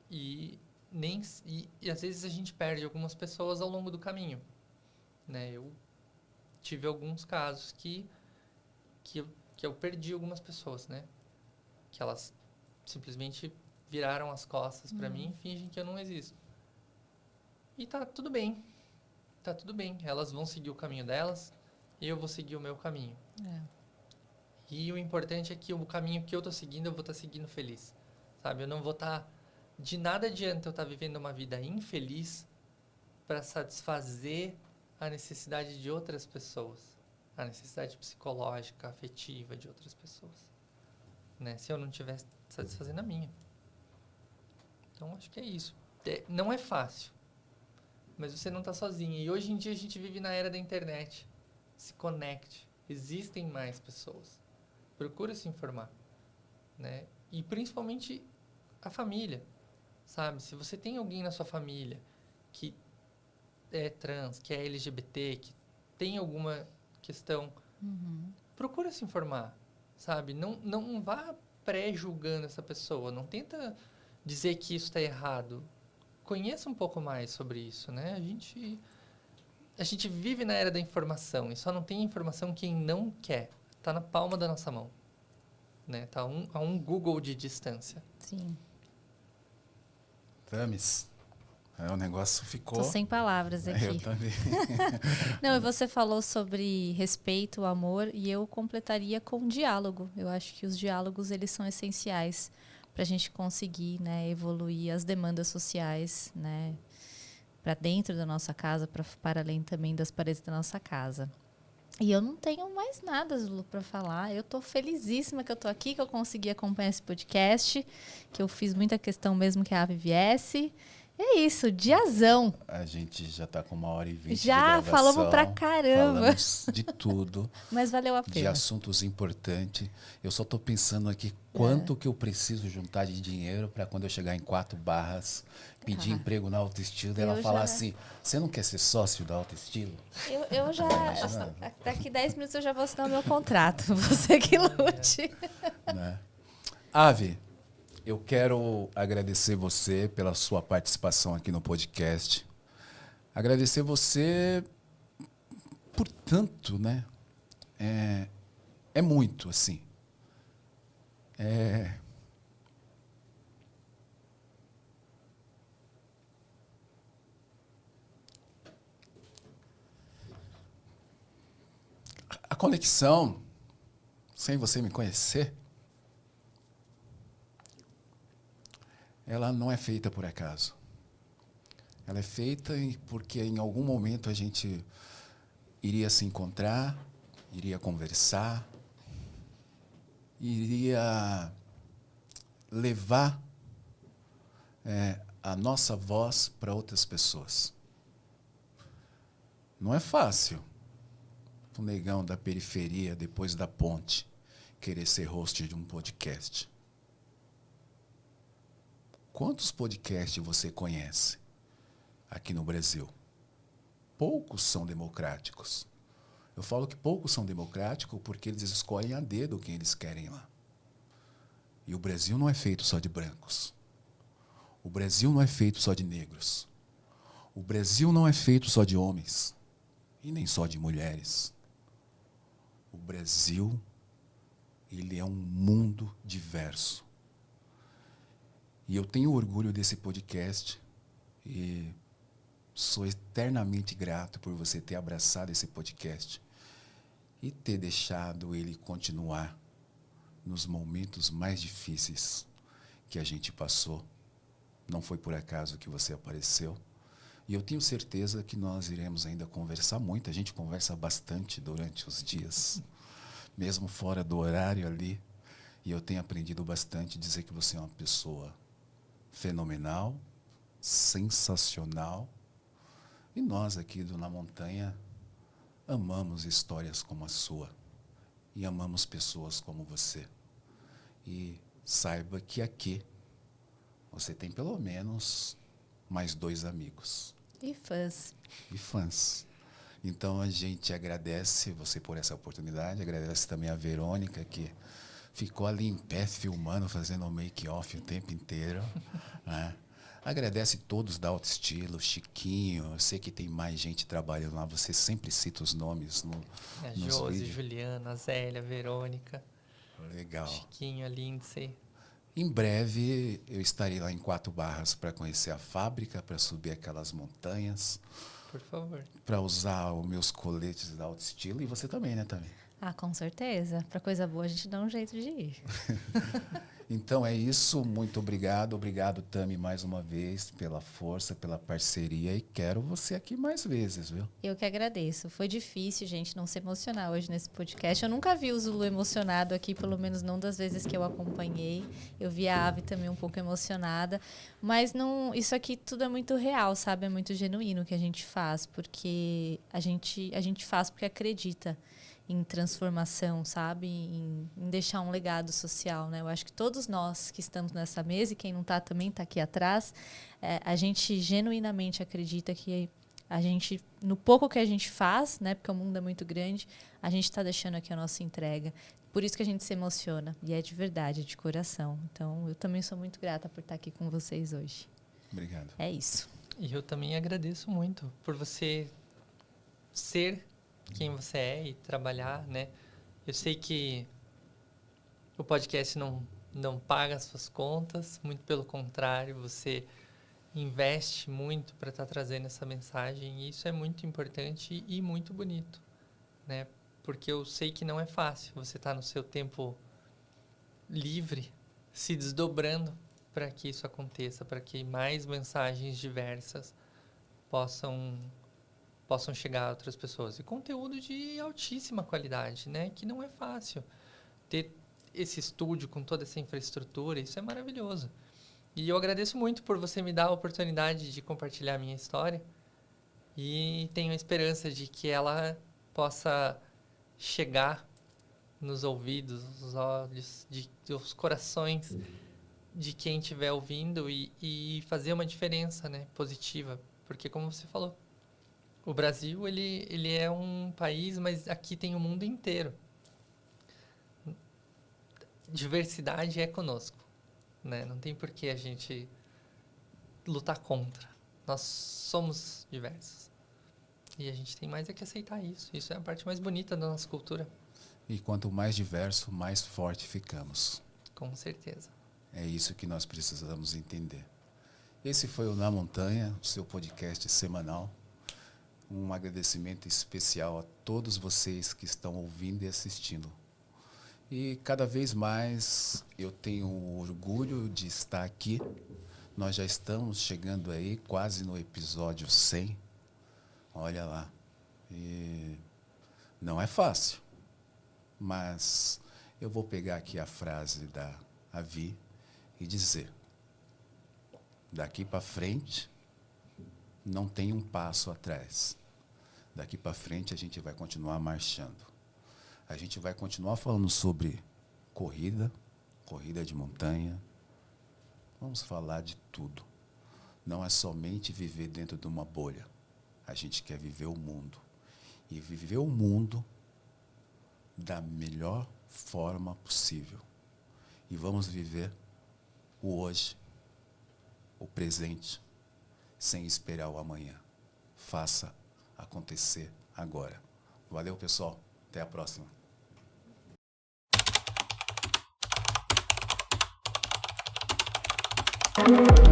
E: E E às vezes a gente perde algumas pessoas ao longo do caminho, né? Eu tive alguns casos que eu perdi algumas pessoas, né? Que elas simplesmente viraram as costas para mim e fingem que eu não existo. E tá tudo bem. Tá tudo bem. Elas vão seguir o caminho delas e eu vou seguir o meu caminho. E o importante é que o caminho que eu tô seguindo, eu vou estar seguindo feliz. Sabe? Eu não vou estar... De nada adianta eu estar vivendo uma vida infeliz para satisfazer a necessidade de outras pessoas. A necessidade psicológica, afetiva de outras pessoas. Né? Se eu não estiver satisfazendo a minha. Então, acho que é isso. Não é fácil. Mas você não está sozinho. E hoje em dia a gente vive na era da internet. Se conecte. Existem mais pessoas. Procure se informar. Né? E principalmente a família. Sabe? Se você tem alguém na sua família que é trans, que é LGBT, que tem alguma questão, procura se informar. Sabe? Não vá pré-julgando essa pessoa. Não tenta dizer que isso está errado. Conheça um pouco mais sobre isso, né? A gente vive na era da informação e só não tem informação quem não quer. Tá na palma da nossa mão, né? Tá a um Google de distância.
F: Sim.
D: Tamis, o negócio ficou...
F: Tô sem palavras aqui.
D: Eu também.
F: Não, e você falou sobre respeito, amor, e eu completaria com diálogo. Eu acho que os diálogos, eles são essenciais para a gente conseguir, né, evoluir as demandas sociais, né, para dentro da nossa casa, para além também das paredes da nossa casa. E eu não tenho mais nada, Zulu, para falar. Eu estou felizíssima que eu estou aqui, que eu consegui acompanhar esse podcast, que eu fiz muita questão mesmo que a Ave viesse. É isso, diazão.
D: A gente já está com 1h20
F: já
D: de gravação.
F: falamos pra caramba.
D: Falamos de tudo.
F: Mas valeu a
D: De
F: pena.
D: assuntos importantes. Eu só estou pensando aqui quanto que eu preciso juntar de dinheiro para quando eu chegar em 4 Barras, pedir emprego na Autoestilo, e ela falar assim, você não quer ser sócio da Autoestilo?
F: Eu já... Daqui 10 minutos eu já vou assinar o meu contrato. Você que lute.
D: Né? Ave, eu quero agradecer você pela sua participação aqui no podcast. Agradecer você por tanto, né? É muito, assim. A conexão, sem você me conhecer, ela não é feita por acaso. Ela é feita porque em algum momento a gente iria se encontrar, iria conversar, iria levar a nossa voz para outras pessoas. Não é fácil o negão da periferia, depois da ponte, querer ser host de um podcast. Quantos podcasts você conhece aqui no Brasil? Poucos são democráticos. Eu falo que poucos são democráticos porque eles escolhem a dedo quem eles querem lá. E o Brasil não é feito só de brancos. O Brasil não é feito só de negros. O Brasil não é feito só de homens. E nem só de mulheres. O Brasil, ele é um mundo diverso. E eu tenho orgulho desse podcast e sou eternamente grato por você ter abraçado esse podcast e ter deixado ele continuar nos momentos mais difíceis que a gente passou. Não foi por acaso que você apareceu. E eu tenho certeza que nós iremos ainda conversar muito. A gente conversa bastante durante os dias, mesmo fora do horário ali. E eu tenho aprendido bastante a dizer que você é uma pessoa fenomenal, sensacional. E nós aqui do Na Montanha amamos histórias como a sua. E amamos pessoas como você. E saiba que aqui você tem pelo menos mais 2 amigos.
F: E fãs.
D: E fãs. Então a gente agradece você por essa oportunidade, agradece também a Verônica, que ficou ali em pé filmando, fazendo o make-off o tempo inteiro. Né? Agradece todos da Alto Estilo, Chiquinho, eu sei que tem mais gente trabalhando lá, você sempre cita os nomes nos
E: Josi,
D: vídeos.
E: Juliana, Zélia, Verônica.
D: Legal.
E: Chiquinho, a Lindsay.
D: Em breve eu estarei lá em 4 Barras para conhecer a fábrica, para subir aquelas montanhas.
E: Por favor.
D: Para usar os meus coletes da Alto Estilo. E você também, né, Tami?
F: Ah, com certeza. Para coisa boa a gente dá um jeito de ir.
D: Então é isso, muito obrigado. Obrigado, Tami, mais uma vez, pela força, pela parceria. E quero você aqui mais vezes, viu?
F: Eu que agradeço. Foi difícil, gente, não se emocionar hoje nesse podcast. Eu nunca vi o Zulu emocionado aqui, pelo menos não das vezes que eu acompanhei. Eu vi a Ave também um pouco emocionada. Mas não, isso aqui tudo é muito real, sabe? É muito genuíno o que a gente faz, porque a gente faz porque acredita em transformação, sabe? Em deixar um legado social, né? Eu acho que todos nós que estamos nessa mesa, e quem não está também está aqui atrás, a gente genuinamente acredita que a gente, no pouco que a gente faz, né? Porque o mundo é muito grande, a gente está deixando aqui a nossa entrega. Por isso que a gente se emociona. E é de verdade, é de coração. Então, eu também sou muito grata por estar aqui com vocês hoje.
D: Obrigado.
F: É isso.
E: E eu também agradeço muito por você ser quem você é e trabalhar, né? Eu sei que o podcast não paga as suas contas, muito pelo contrário, você investe muito para estar trazendo essa mensagem, e isso é muito importante e muito bonito, né? Porque eu sei que não é fácil você estar no seu tempo livre, se desdobrando para que isso aconteça, para que mais mensagens diversas possam chegar a outras pessoas. E conteúdo de altíssima qualidade, né? Que não é fácil. Ter esse estúdio com toda essa infraestrutura, isso é maravilhoso. E eu agradeço muito por você me dar a oportunidade de compartilhar a minha história. E tenho a esperança de que ela possa chegar nos ouvidos, nos olhos, dos corações de quem estiver ouvindo e fazer uma diferença, né? Positiva. Porque, como você falou, o Brasil, ele é um país, mas aqui tem o mundo inteiro. Diversidade é conosco, né? Não tem por que a gente lutar contra. Nós somos diversos. E a gente tem mais é que aceitar isso. Isso é a parte mais bonita da nossa cultura.
D: E quanto mais diverso, mais forte ficamos.
E: Com certeza.
D: É isso que nós precisamos entender. Esse foi o Na Montanha, o seu podcast semanal. Um agradecimento especial a todos vocês que estão ouvindo e assistindo. E cada vez mais eu tenho orgulho de estar aqui. Nós já estamos chegando aí quase no episódio 100. Olha lá. E não é fácil. Mas eu vou pegar aqui a frase da Avi e dizer: daqui para frente não tem um passo atrás. Daqui para frente a gente vai continuar marchando. A gente vai continuar falando sobre corrida de montanha. Vamos falar de tudo. Não é somente viver dentro de uma bolha. A gente quer viver o mundo. E viver o mundo da melhor forma possível. E vamos viver o hoje, o presente, sem esperar o amanhã. Faça acontecer agora. Valeu, pessoal. Até a próxima.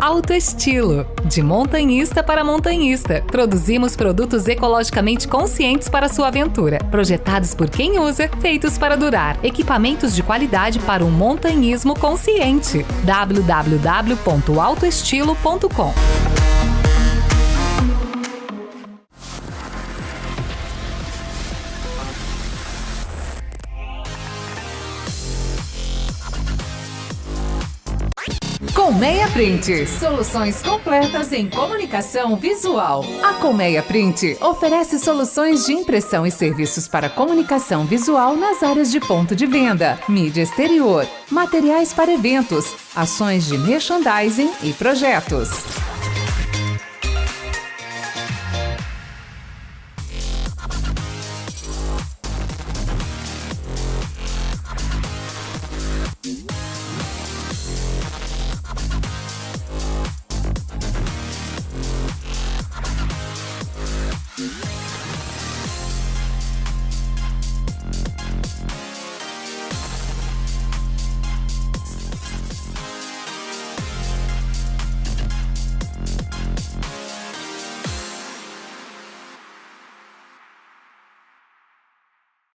B: Alto Estilo, de montanhista para montanhista. Produzimos produtos ecologicamente conscientes para sua aventura. Projetados por quem usa, feitos para durar. Equipamentos de qualidade para um montanhismo consciente. www.autoestilo.com. Colmeia Print, soluções completas em comunicação visual. A Colmeia Print oferece soluções de impressão e serviços para comunicação visual nas áreas de ponto de venda, mídia exterior, materiais para eventos, ações de merchandising e projetos.